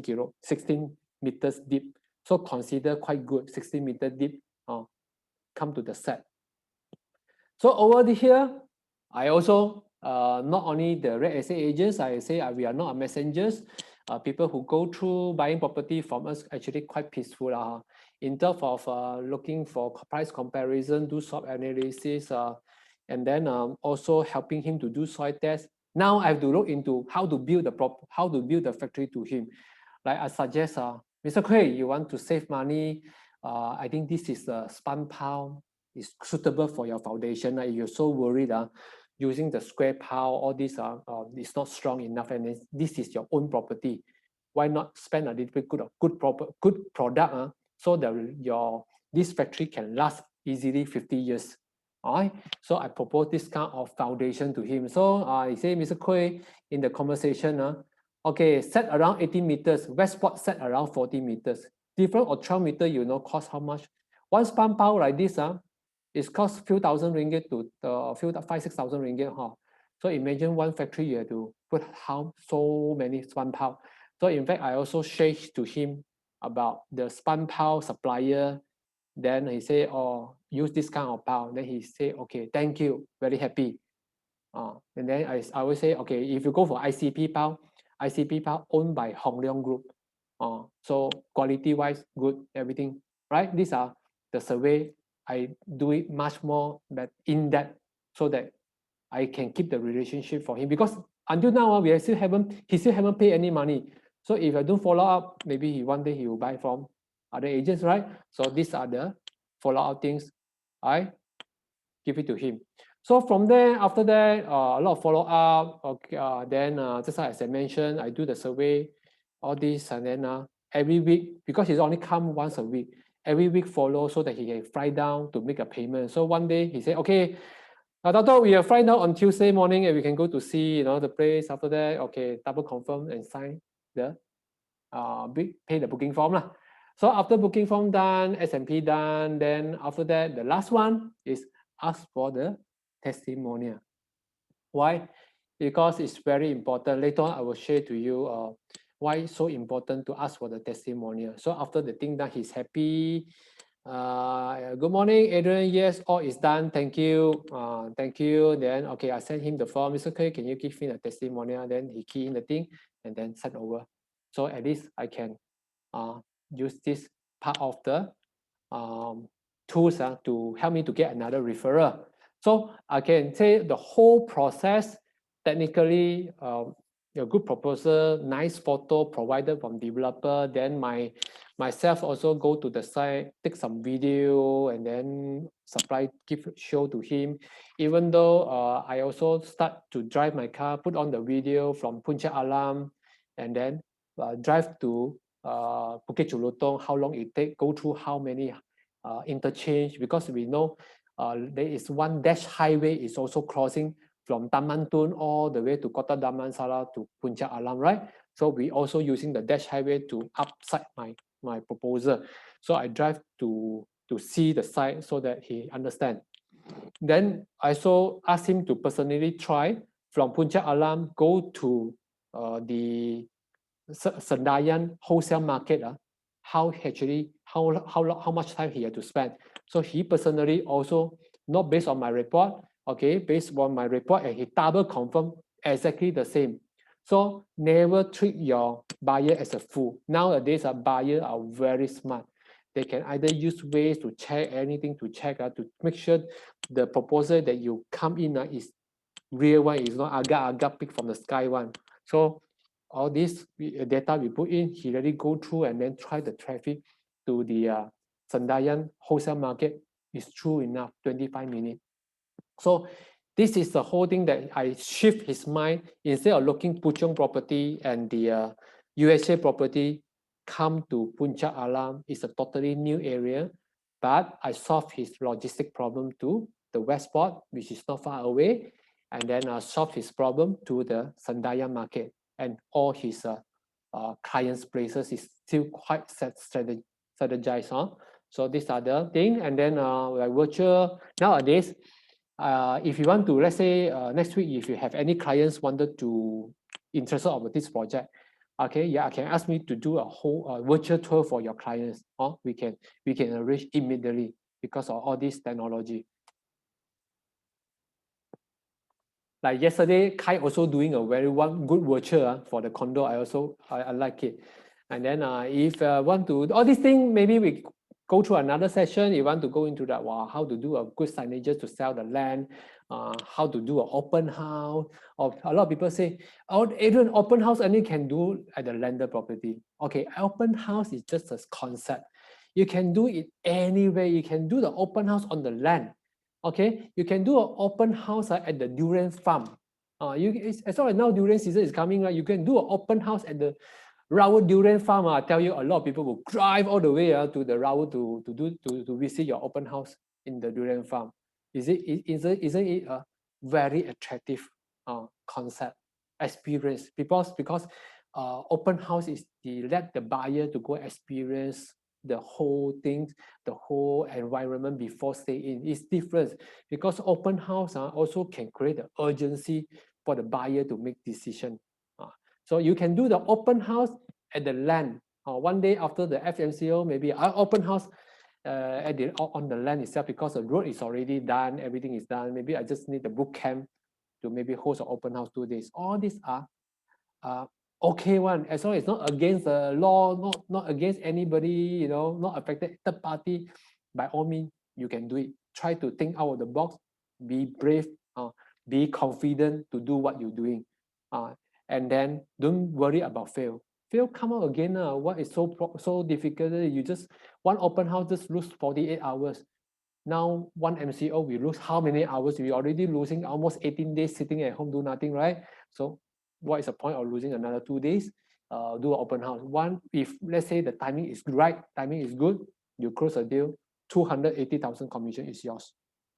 meters deep. So consider quite good, 16 meter deep. Come to the set. So over here, I also not only the real estate agents, I say we are not messengers. People who go through buying property from us actually quite peaceful. In terms of looking for price comparison, do SWOT analysis, and then also helping him to do soil test. Now I have to look into how to build the factory to him. Like I suggest, Mr. Kui, you want to save money. I think this is a spun pile is suitable for your foundation. You're so worried. using the square pile, all this is not strong enough, and this is your own property. Why not spend a little bit good product so that this factory can last easily 50 years. All right. So I propose this kind of foundation to him. So he said, Mr. Kui, in the conversation, okay, set around 18 meters, Westport set around 40 meters. Different or 12 meters, cost how much? One span pile like this, it costs few thousand ringgit to few 5,000-6,000 ringgit. So imagine one factory you have to put how so many span pile. So in fact, I also shared to him about the span pile supplier. Then he said, oh, use this kind of pile. Then he said, okay, thank you, very happy. And then I always say, okay, if you go for ICP pile owned by Hong Leong Group. So quality-wise, good, everything, right? These are the survey. I do it much more in depth so that I can keep the relationship for him, because until now he still haven't paid any money. So if I don't follow up, maybe one day he will buy from other agents, right? So these are the follow-up things I give it to him. So from there, after that, a lot of follow-up. Okay, then just as I mentioned, I do the survey, all this, and then every week, because he's only come once a week, every week follow so that he can fly down to make a payment. So one day he said, okay, Doctor, we are flying down on Tuesday morning and we can go to see the place. After that, okay, double confirm and sign the pay the booking form lah. So after booking form done, SMP done, then after that, the last one is ask for the testimonial. Why? Because it's very important. Later on, I will share to you why it's so important to ask for the testimonial. So after the thing done, he's happy. Good morning, Adrian. Yes, all is done. Thank you. Thank you. Then, okay, I sent him the form. It's okay. Can you give me the testimonial? Then he key in the thing and then send over. So at least I can use this part of the tools to help me to get another referral. So I can say the whole process, technically, a good proposal, nice photo provided from developer, then myself also go to the site, take some video, and then show to him. Even though I also start to drive my car, put on the video from Puncak Alam, and then drive to Bukit Jelutong, how long it take, go through how many interchange, because we know there is one dash highway is also crossing from Taman Tun all the way to Kota Damansara to Puncak Alam, right? So we also using the dash highway to upside my proposal. So I drive to see the site so that he understand. Then I also asked him to personally try from Puncak Alam, go to the Sendayan wholesale market. How much time he had to spend. So he personally also, not based on my report, okay, based on my report, and he double confirm exactly the same. So never treat your buyer as a fool. Nowadays, buyers are very smart. They can either use ways to check anything to check to make sure the proposal that you come in is real one, is not agak pick from the sky one. So all this data we put in, he already go through and then try the traffic to the Sendayan wholesale market. Is true enough, 25 minutes. So this is the whole thing that I shift his mind. Instead of looking Puchong property and the USA property, come to Puncak Alam. It's a totally new area, but I solved his logistic problem to the Westport, which is not far away, and then solve his problem to the Sendayan market, and all his clients' places is still quite strategized. So these are the thing, and then like virtual nowadays. If you want to, let's say next week, if you have any clients wanted to interested of this project, okay, yeah, can ask me to do a whole virtual tour for your clients. We can arrange immediately because of all this technology. Like yesterday, Kai also doing a very good virtual for the condo. I like it. And then if want to all these things, maybe we go through another session. You want to go into that, how to do a good signage to sell the land, how to do an open house. Or a lot of people say, oh, Adrian, open house only can do at the landed property. Okay, open house is just a concept. You can do it anywhere. You can do the open house on the land. Okay, you can do an open house at the durian farm. As long as now durian season is coming, right? You can do an open house at the Raoul durian farm. I tell you, a lot of people will drive all the way to the Raoul to visit your open house in the durian farm. Isn't it a very attractive concept experience? Because open house is the let the buyer to go experience the whole thing, the whole environment before stay in. It's different because open house also can create the urgency for the buyer to make decision. So you can do the open house at the land. One day after the FMCO, maybe I open house on the land itself because the road is already done, everything is done. Maybe I just need the boot camp to maybe host an open house 2 days. All these are okay one, as long as it's not against the law, not against anybody, not affected third party. By all means, you can do it. Try to think out of the box, be brave, be confident to do what you're doing, and then don't worry about fail. Fail come out again. What is so difficult? You just one open house just lose 48 hours. Now one MCO we lose how many hours? We already losing almost 18 days sitting at home do nothing, right? So what is the point of losing another 2 days? Do an open house. One, if let's say the timing is right, timing is good, you close a deal, 280,000 commission is yours.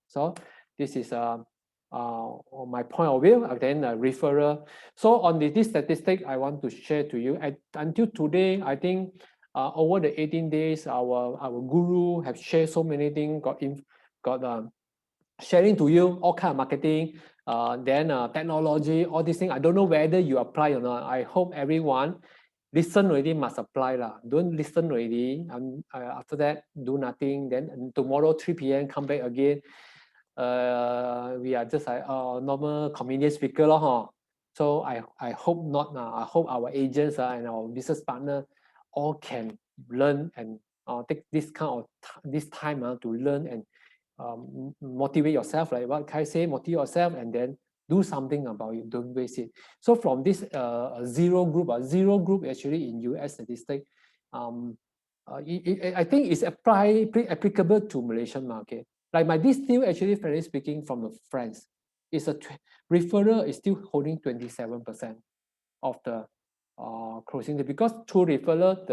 So this is my point of view, and then referral. So on this statistic, I want to share to you. Until today, I think over the 18 days, our guru have shared so many things, got sharing to you all kind of marketing, then technology, all these things. I don't know whether you apply or not. I hope everyone listen already must apply lah. Don't listen already. After that, do nothing. Then tomorrow 3 p.m. come back again. We are just like normal comedian speaker lah, huh? So I hope not. I hope our agents and our business partner all can learn and take this kind of this time to learn and motivate yourself. Like what Kai say, motivate yourself and then do something about it. Don't waste it. So from this zero group actually in US statistic, I think it's applicable to Malaysian market. Like this deal actually, fairly speaking, from the friends, is a referral is still holding 27% of the closing deal because through referral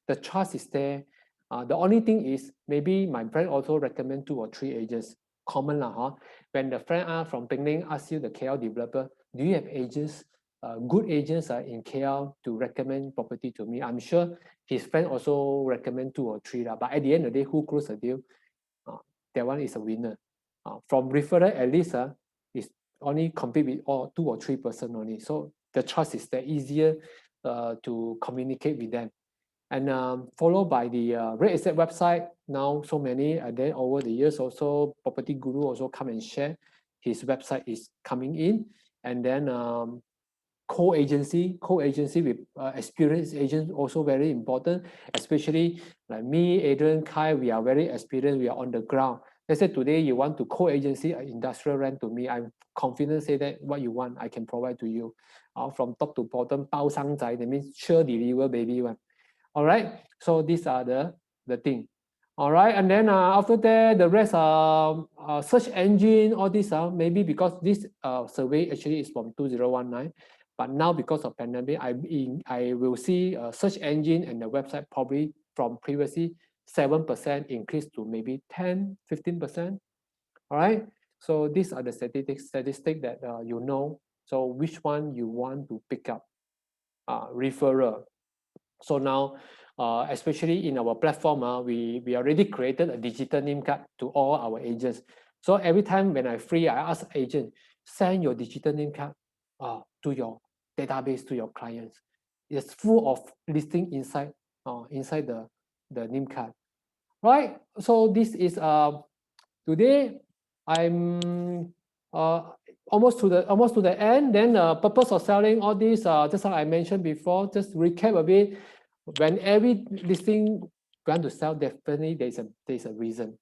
the trust is there. The only thing is maybe my friend also recommend 2 or 3 agents. Common lah, huh? When the friend from Penang ask you the KL developer, do you have agents, good agents in KL to recommend property to me? I'm sure his friend also recommend 2 or 3 lah. But at the end of the day, who close the deal? That one is a winner. From referral, at least is only compete with 2 or 3 person only. So the trust is that easier to communicate with them. And followed by the real estate website. Now so many, and then over the years also, Property Guru also come and share. His website is coming in, and then co-agency with experienced agents also very important. Especially like me, Adrian, Kai, we are very experienced. We are on the ground. Let's say today you want to co-agency industrial rent to me. I'm confident say that what you want, I can provide to you. From top to bottom, 包商仔, that means sure deliver baby one. All right, so these are the thing. All right, and then after that, the rest are search engine, all these are maybe because this survey actually is from 2019, but now because of pandemic, I will see search engine and the website probably from previously 7% increase to maybe 10, 15%. All right, so these are the statistics that you know. So which one you want to pick up? Referral. So now, especially in our platform, we already created a digital name card to all our agents. So every time when I free, I ask agent, send your digital name card to your database, to your clients. It's full of listing inside the name card. Right? So this is today I'm almost to the end. Then purpose of selling all these, just like I mentioned before, just recap a bit. When every listing want to sell, definitely there's a reason.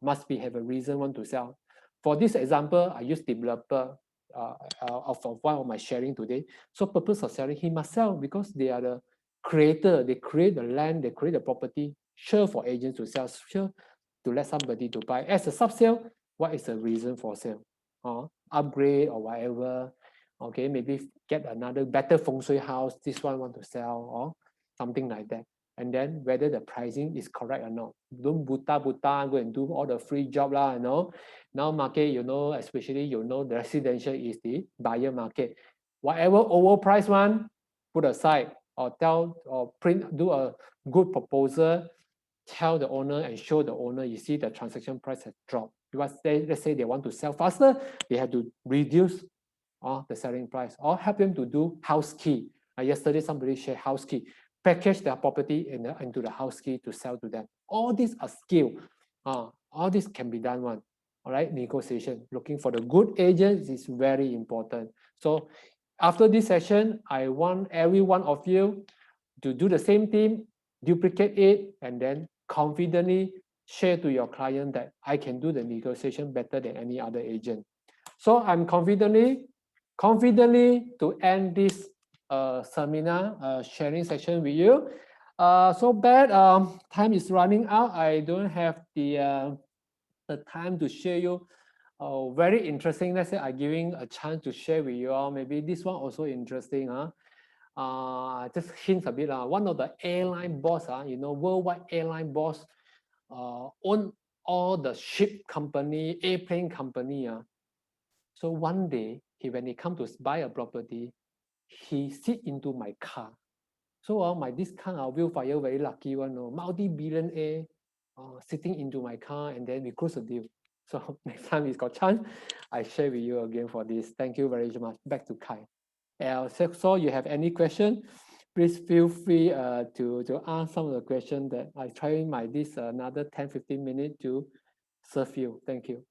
Must be have a reason want to sell. For this example, I use developer of one of my sharing today. So purpose of selling, he must sell because they are the creator. They create the land, they create the property. Sure for agents to sell, sure to let somebody to buy. As a sub-sale, what is the reason for sale, or upgrade or whatever. Okay, maybe get another better feng shui house. This one want to sell or something like that. And then whether the pricing is correct or not. Don't buta go and do all the free job lah. Now market, especially the residential is the buyer market. Whatever overpriced one, put aside or tell or print, do a good proposal, tell the owner and show the owner, you see the transaction price has dropped. Because let's say they want to sell faster, they have to reduce the selling price or help them to do house key. Yesterday, somebody shared house key, package their property into the house key to sell to them. All these are skill. All this can be done one. All right, negotiation. Looking for the good agents is very important. So after this session, I want every one of you to do the same thing, duplicate it, and then confidently share to your client that I can do the negotiation better than any other agent. So I'm confidently to end this seminar sharing session with you. So bad, time is running out. I don't have the time to share you. Very interesting. Let's say I'm giving a chance to share with you all. Maybe this one also interesting. Just hint a bit. One of the airline boss, worldwide airline boss, own all the ship company, airplane company. So one day, when he come to buy a property, he sit into my car. So this kind of Willfire very lucky one, multi-billionaire sitting into my car, and then we close the deal. So next time he's got chance, I share with you again for this. Thank you very much. Back to Kai. So you have any question? Please feel free to ask some of the questions that I try this another 10-15 minutes to serve you. Thank you.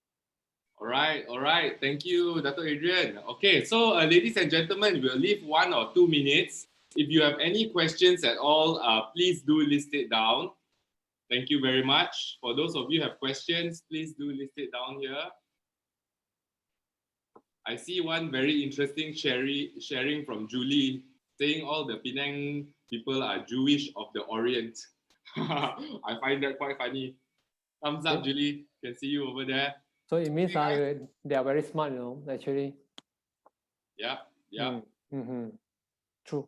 All right. Thank you, Dr. Adrian. Okay, so ladies and gentlemen, we'll leave 1 or 2 minutes. If you have any questions at all, please do list it down. Thank you very much. For those of you who have questions, please do list it down here. I see one very interesting sharing from Julie, saying all the Penang people are Jewish of the Orient. I find that quite funny. Thumbs up, Julie. Can see you over there. So it means they are very smart, actually. Yeah. True.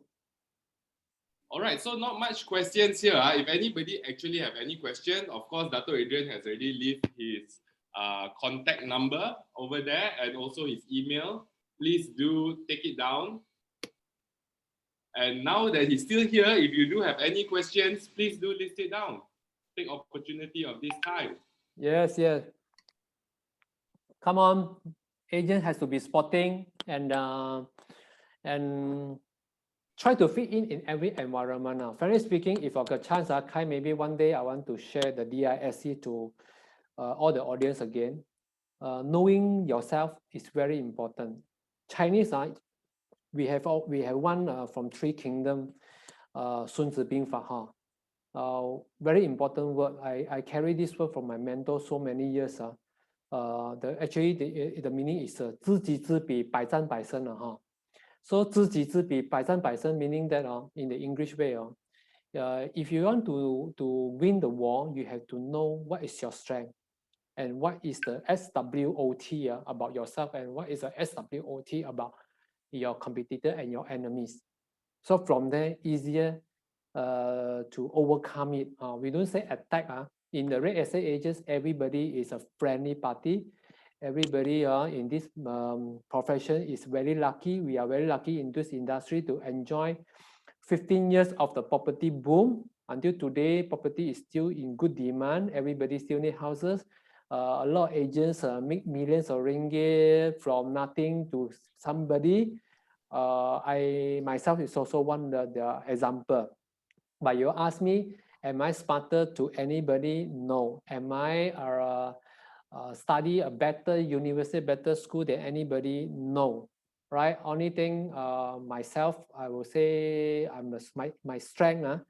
All right, so not much questions here. If anybody actually have any question, of course, Dr. Adrian has already left his contact number over there and also his email. Please do take it down. And now that he's still here, if you do have any questions, please do list it down. Take opportunity of this time. Yes. Come on, agent has to be sporting and try to fit in every environment. Now, frankly speaking, if I got a chance, Kai, maybe one day I want to share the DISC to all the audience again. Knowing yourself is very important. Chinese, we have one from Three Kingdom, Sun Zi Bing Fa. Very important word. I carry this word from my mentor so many years. The meaning is 知己知彼，百战百胜 So 知己知彼，百战百胜 meaning that in the English way, if you want to win the war, you have to know what is your strength and what is the SWOT about yourself and what is the SWOT about your competitor and your enemies. So from there, easier to overcome it. We don't say attack. In the real estate agents, everybody is a friendly party. Everybody in this profession is very lucky. We are very lucky in this industry to enjoy 15 years of the property boom. Until today, property is still in good demand. Everybody still need houses. A lot of agents make millions of ringgit from nothing to somebody. I myself is also one of the example. But you ask me, am I smarter to anybody? No. Am I study a better university, better school than anybody? No. Right? Only thing myself, I will say my strength.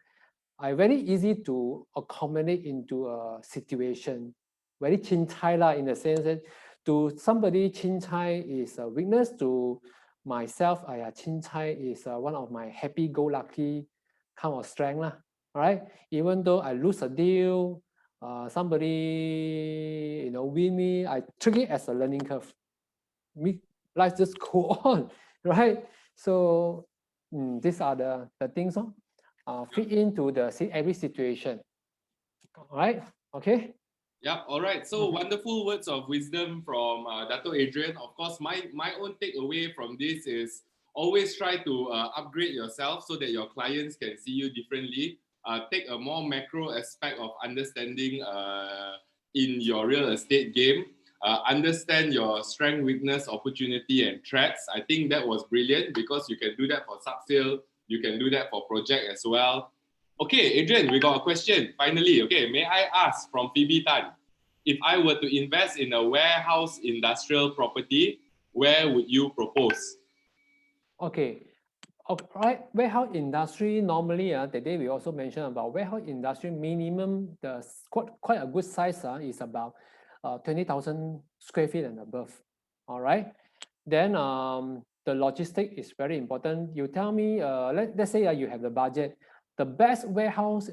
I very easy to accommodate into a situation. Very chin chai in the sense that to somebody chin chai is a weakness. To myself, chin chai is one of my happy-go-lucky kind of strength. Right? Even though I lose a deal, somebody win me, I treat it as a learning curve. Life just go on, right? So these are the things fit into every situation. All right. Okay. Yeah, all right. So wonderful words of wisdom from Dato Adrian. Of course, my own takeaway from this is always try to upgrade yourself so that your clients can see you differently. Take a more macro aspect of understanding in your real estate game. Understand your strength, weakness, opportunity, and threats. I think that was brilliant because you can do that for sub-sale. You can do that for project as well. Okay, Adrian, we got a question. Finally, okay, may I ask from Phoebe Tan, if I were to invest in a warehouse industrial property, where would you propose? Okay. All right. Warehouse industry normally, today we also mentioned about warehouse industry minimum, the quite a good size is about 20,000 square feet and above. All right. Then the logistic is very important. You tell me, let's say you have the budget. The best warehouse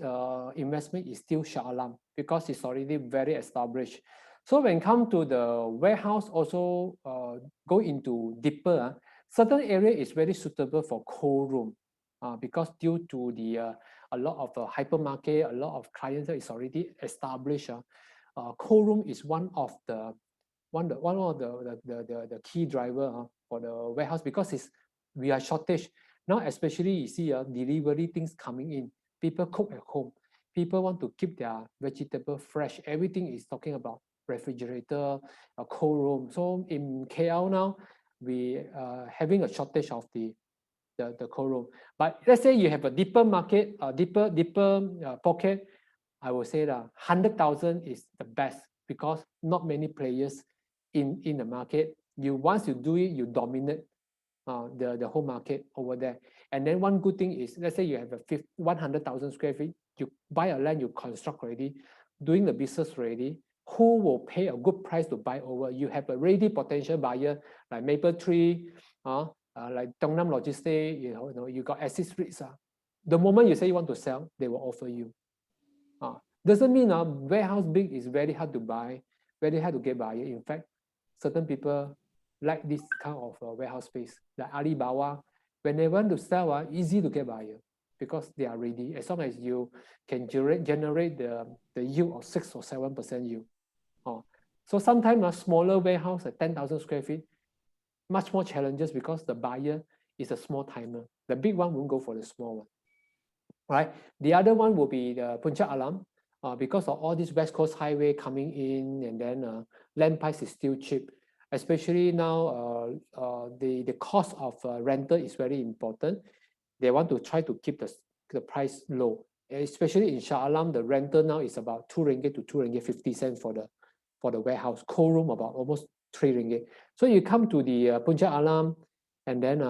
investment is still Shah Alam because it's already very established. So when come to the warehouse, also go into deeper. Certain area is very suitable for cold room because due to the a lot of hypermarket, a lot of clients is already established. Cold room is one of the key driver for the warehouse because we are shortage now, especially you see delivery things coming in. People cook at home. People want to keep their vegetable fresh. Everything is talking about refrigerator, a cold room. So in KL now, we having a shortage of the cold room. But let's say you have a deeper market, deeper pocket. I would say that 100,000 is the best because not many players in the market. Once you do it, you dominate the whole market over there. And then one good thing is, let's say you have a 100,000 square feet, you buy a land, you construct already, doing the business already. Who will pay a good price to buy over? You have a ready potential buyer like Mapletree, like Dongnam Logistics. You got asset REITs. The moment you say you want to sell, they will offer you. Doesn't mean warehouse big is very hard to buy, very hard to get buyer. In fact, certain people like this kind of warehouse space. Like Alibaba, when they want to sell, easy to get buyer because they are ready. As long as you can generate the yield of 6 or 7% yield. So sometimes a smaller warehouse at 10,000 square feet, much more challenges because the buyer is a small timer. The big one won't go for the small one. Right. The other one will be the Puncak Alam. Because of all this West Coast Highway coming in, and then land price is still cheap. Especially now, the cost of rental is very important. They want to try to keep the price low. Especially in Shah Alam, the rental now is about 2 ringgit to 2 ringgit 50 cents for the warehouse. Cold room about almost 3 ringgit. So you come to the Puncak Alam, and then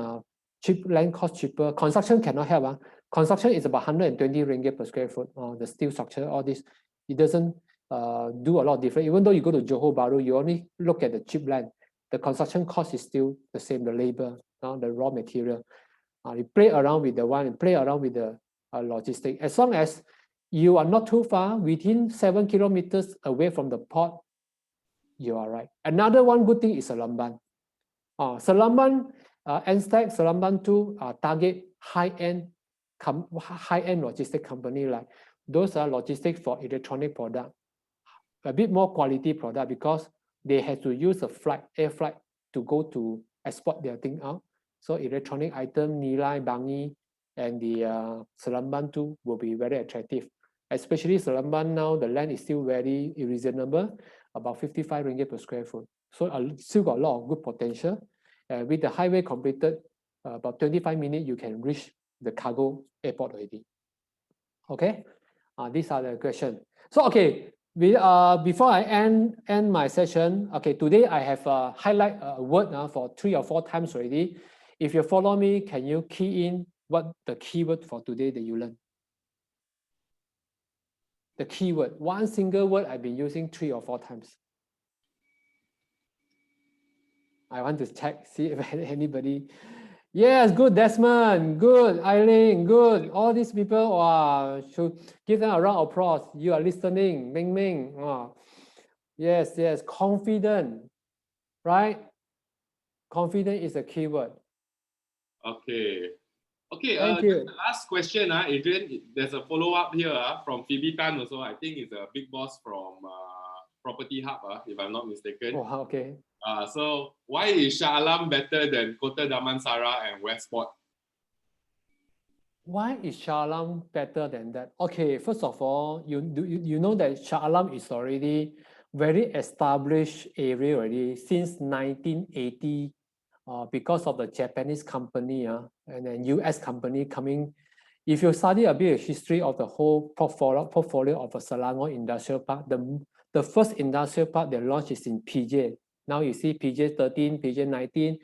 cheap land cost cheaper. Construction cannot help. Construction is about 120 ringgit per square foot. The steel structure, all this, it doesn't do a lot of difference. Even though you go to Johor Bahru, you only look at the cheap land. The construction cost is still the same, the labor, the raw material. You play around with the one, play around with the logistic. As long as you are not too far, within 7 kilometers away from the port, you are right. Another one good thing is Seremban. Seremban, N-Stack, Seremban 2 target high-end logistic company, like those are logistics for electronic product, a bit more quality product because they have to use air flight to go to export their thing out. So electronic item, Nilai, Bangi, and the Seremban 2 will be very attractive. Especially Seremban now, the land is still very reasonable, about 55 ringgit per square foot. So still got a lot of good potential. With the highway completed, about 25 minutes, you can reach the cargo airport already. Okay, these are the questions. So okay, before I end my session, okay, today I have highlight a word for 3 or 4 times already. If you follow me, can you key in what the keyword for today that you learned? The keyword, one single word I've been using 3 or 4 times. I want to check, see if anybody Yes, good Desmond, good Eileen, good. All these people, wow, should give them a round of applause. You are listening, Ming Ming. Wow. Yes, yes, confident, right? Confident is a keyword. Okay. Okay, Thank just you. the last question, Adrian. There's a follow-up here from Phoebe Tan also. I think it's a big boss from Property Hub, if I'm not mistaken. Oh, okay. So why is Shah Alam better than Kota Damansara and Westport? Why is Shah Alam better than that? Okay, first of all, you know that Shah Alam is already very established area already since 1980, because of the Japanese company and then US company coming. If you study a bit of history of the whole portfolio of a Selangor Industrial Park, the first industrial park they launched is in PJ. Now you see PJ 13, PJ 19,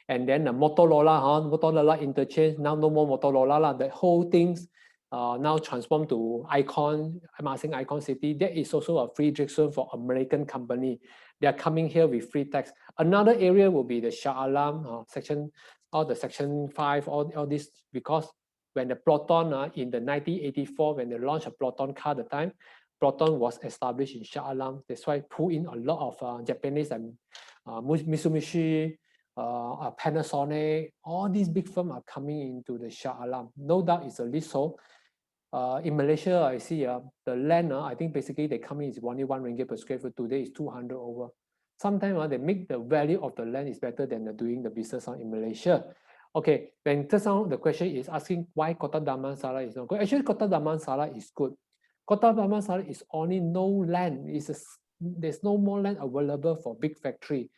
and then the Motorola interchange. Now no more Motorola. The whole things now transformed to Icon, Marsiling Icon City. That is also a free zone for American company. They are coming here with free tax. Another area will be the Shah Alam section, all the section 5, all this, because when the Proton in the 1984, when they launched a Proton car at the time, Proton was established in Shah Alam. That's why pull in a lot of Japanese and Mitsubishi, Panasonic, all these big firms are coming into the Shah Alam. No doubt it's a leasehold. In Malaysia, I see the land, I think basically they come in is only 1 ringgit per square foot. Today is 200 over. Sometimes they make the value of the land is better than doing the business in Malaysia. Okay, when just now the question is asking why Kota Damansara is not good. Actually, Kota Damansara is good. Kota Damansara is only no land. There's no more land available for big factory.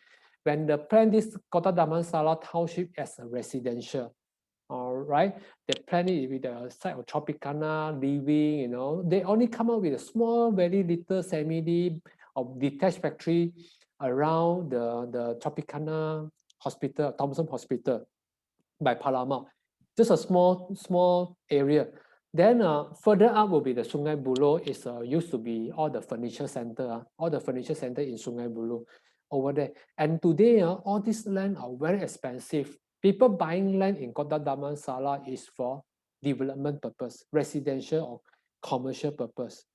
When they plan this Kota Damansara township as a residential, all right, they plan it with the site of Tropicana, living, they only come up with a small, very little semi of detached factory around the Tropicana Hospital, Thomson Hospital by Palamau. Just a small area. Then further up will be the Sungai Buloh. It's used to be all the furniture center, in Sungai Buloh over there. And today, all this land are very expensive. People buying land in Kota Damansara is for development purpose, residential or commercial purpose.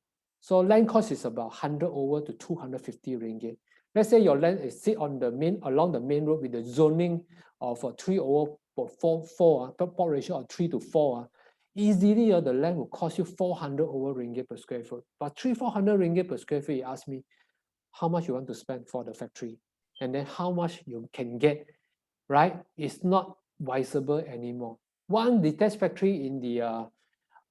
So land cost is about 100 over to 250 ringgit. Let's say your land is sit on along the main road with the zoning of 3 over 4, plot ratio of 3 to 4. Easily the land will cost you 400 over ringgit per square foot. But 400 ringgit per square foot, you ask me how much you want to spend for the factory, and then how much you can get, right? It's not viable anymore. One detached factory in the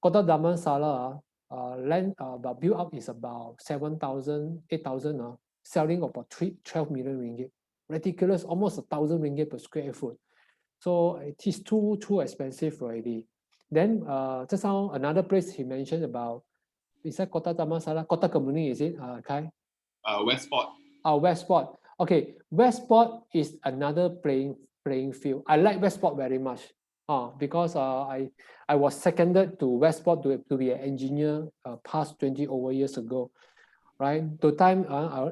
Kota Damansara land built up is about 7,000, 8,000, selling about 12 million ringgit. Ridiculous, almost 1,000 ringgit per square foot. So it is too expensive already. Then just now another place he mentioned about, is that Kota Damansara, Kota Kemuning, is it, Kai? Westport. Westport. Okay, Westport is another playing field. I like Westport very much. Because I was seconded to Westport to be an engineer past 20 over years ago. Right, the time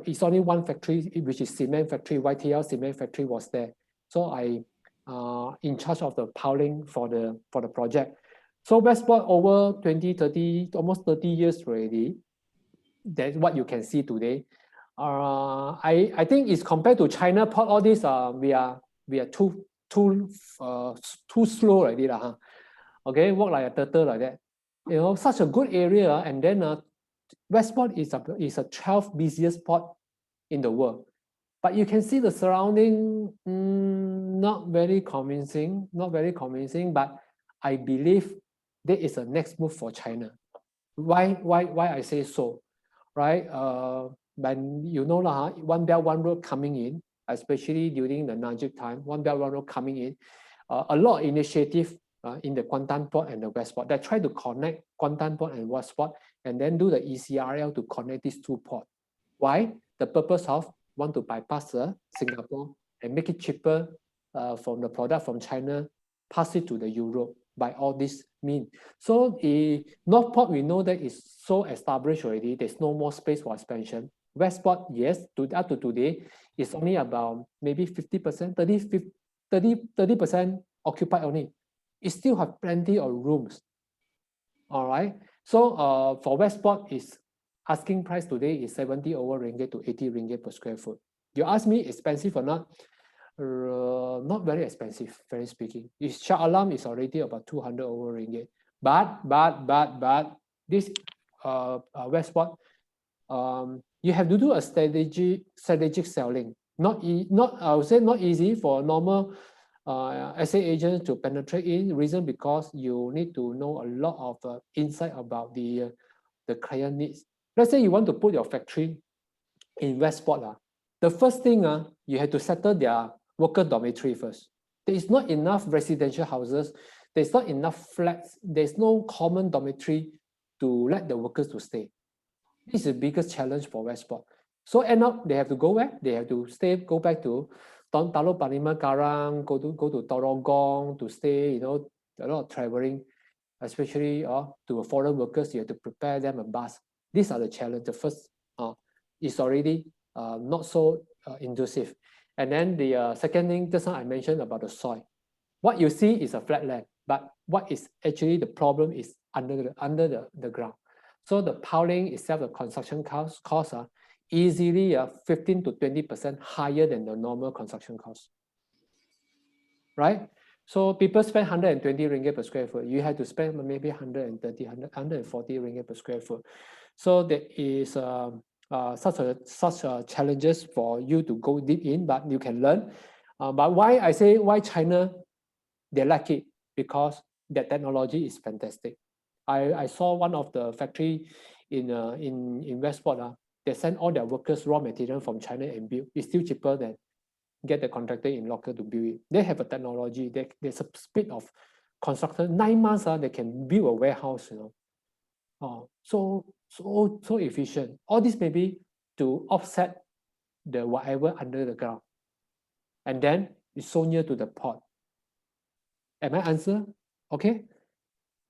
it's only one factory, which is cement factory. YTL cement factory was there. So I in charge of the piling for the project. So Westport over 20, 30, almost 30 years already. That's what you can see today. I think it's compared to China port, all this we are too slow already lah. Okay, walk like a turtle like that. Such a good area, and then Westport is a 12th busiest port in the world. But you can see the surrounding, not very convincing, but I believe that is a next move for China. Why I say so, right? When One Belt One Road coming in, especially during the Najib time, One Belt One Road coming in, a lot of initiative in the Kuantan Port and the Westport that try to connect Kuantan Port and Westport, and then do the ECRL to connect these two ports. Why? The purpose of want to bypass Singapore and make it cheaper from the product from China, pass it to the Europe by all this means. So North Port, we know that is so established already. There's no more space for expansion. Westport, yes, up to today, it's only about maybe 50%, 30% occupied only. It still have plenty of rooms. All right. So for Westport, is asking price today is 70 over ringgit to 80 ringgit per square foot. You ask me expensive or not? Not very expensive, very speaking. Shah Alam is already about 200 over ringgit. But this Westport, you have to do a strategic selling. Not I would say not easy for normal estate agents to penetrate in. Reason because you need to know a lot of insight about the client needs. Let's say you want to put your factory in Westport. The first thing you have to settle their worker dormitory first. There is not enough residential houses. There's not enough flats. There's no common dormitory to let the workers to stay. This is the biggest challenge for Westport. So end up they have to go where? They have to go back to Taluk Panima Karang, go to Torogong to stay, a lot of traveling, especially to foreign workers, you have to prepare them a bus. These are the challenges. The first is already not so intrusive. And then the second thing, just now I mentioned about the soil. What you see is a flat land, but what is actually the problem is under the ground. So the piling itself, the construction costs are easily 15 to 20% higher than the normal construction cost. Right? So people spend 120 ringgit per square foot. You have to spend maybe 130, 140 ringgit per square foot. So there is such challenges for you to go deep in, but you can learn. But why China, they like it? Because their technology is fantastic. I saw one of the factory in Westport. They send all their workers raw material from China and build. It's still cheaper than get the contractor in local to build it. They have a technology. There's a speed of construction. 9 months, they can build a warehouse. So efficient. All this may be to offset the whatever under the ground, and then it's so near to the port. Am I answer? Okay.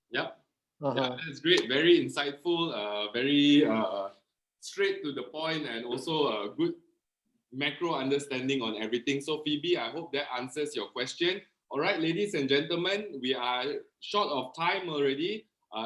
Yep. Yeah, that's great. Very insightful. Very straight to the point, and also a good macro understanding on everything. So Phoebe, I hope that answers your question. All right, ladies and gentlemen, we are short of time already.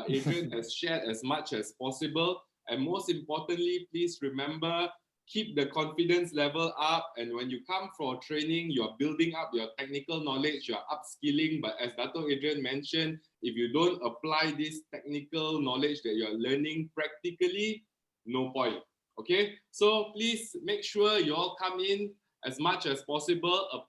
Adrian has shared as much as possible. And most importantly, please remember, keep the confidence level up. And when you come for training, you're building up your technical knowledge, you're upskilling. But as Dato' Adrian mentioned, if you don't apply this technical knowledge that you're learning practically, no point. Okay, so please make sure you all come in as much as possible,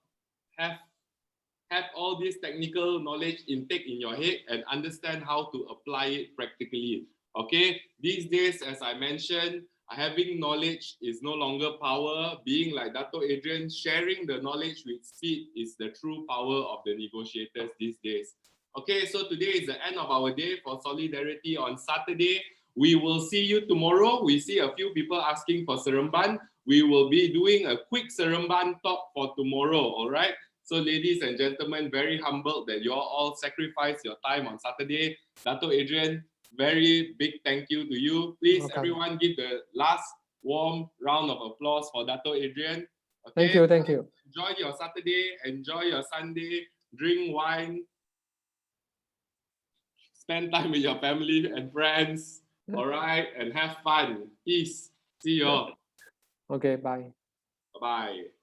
have all this technical knowledge intake in your head and understand how to apply it practically. Okay, these days, as I mentioned, having knowledge is no longer power. Being like Dato' Adrian, sharing the knowledge with speed is the true power of the negotiators these days. Okay, so today is the end of our day for Solidarity on Saturday. We will see you tomorrow. We see a few people asking for Seremban. We will be doing a quick Seremban talk for tomorrow, all right? So ladies and gentlemen, very humbled that you all sacrifice your time on Saturday. Dato' Adrian, very big thank you to you. Please, everyone, give the last warm round of applause for Dato' Adrian. Okay? Thank you. Enjoy your Saturday, enjoy your Sunday, drink wine, spend time with your family and friends. All right, and have fun. Peace. See you all. Okay, bye. Bye-bye.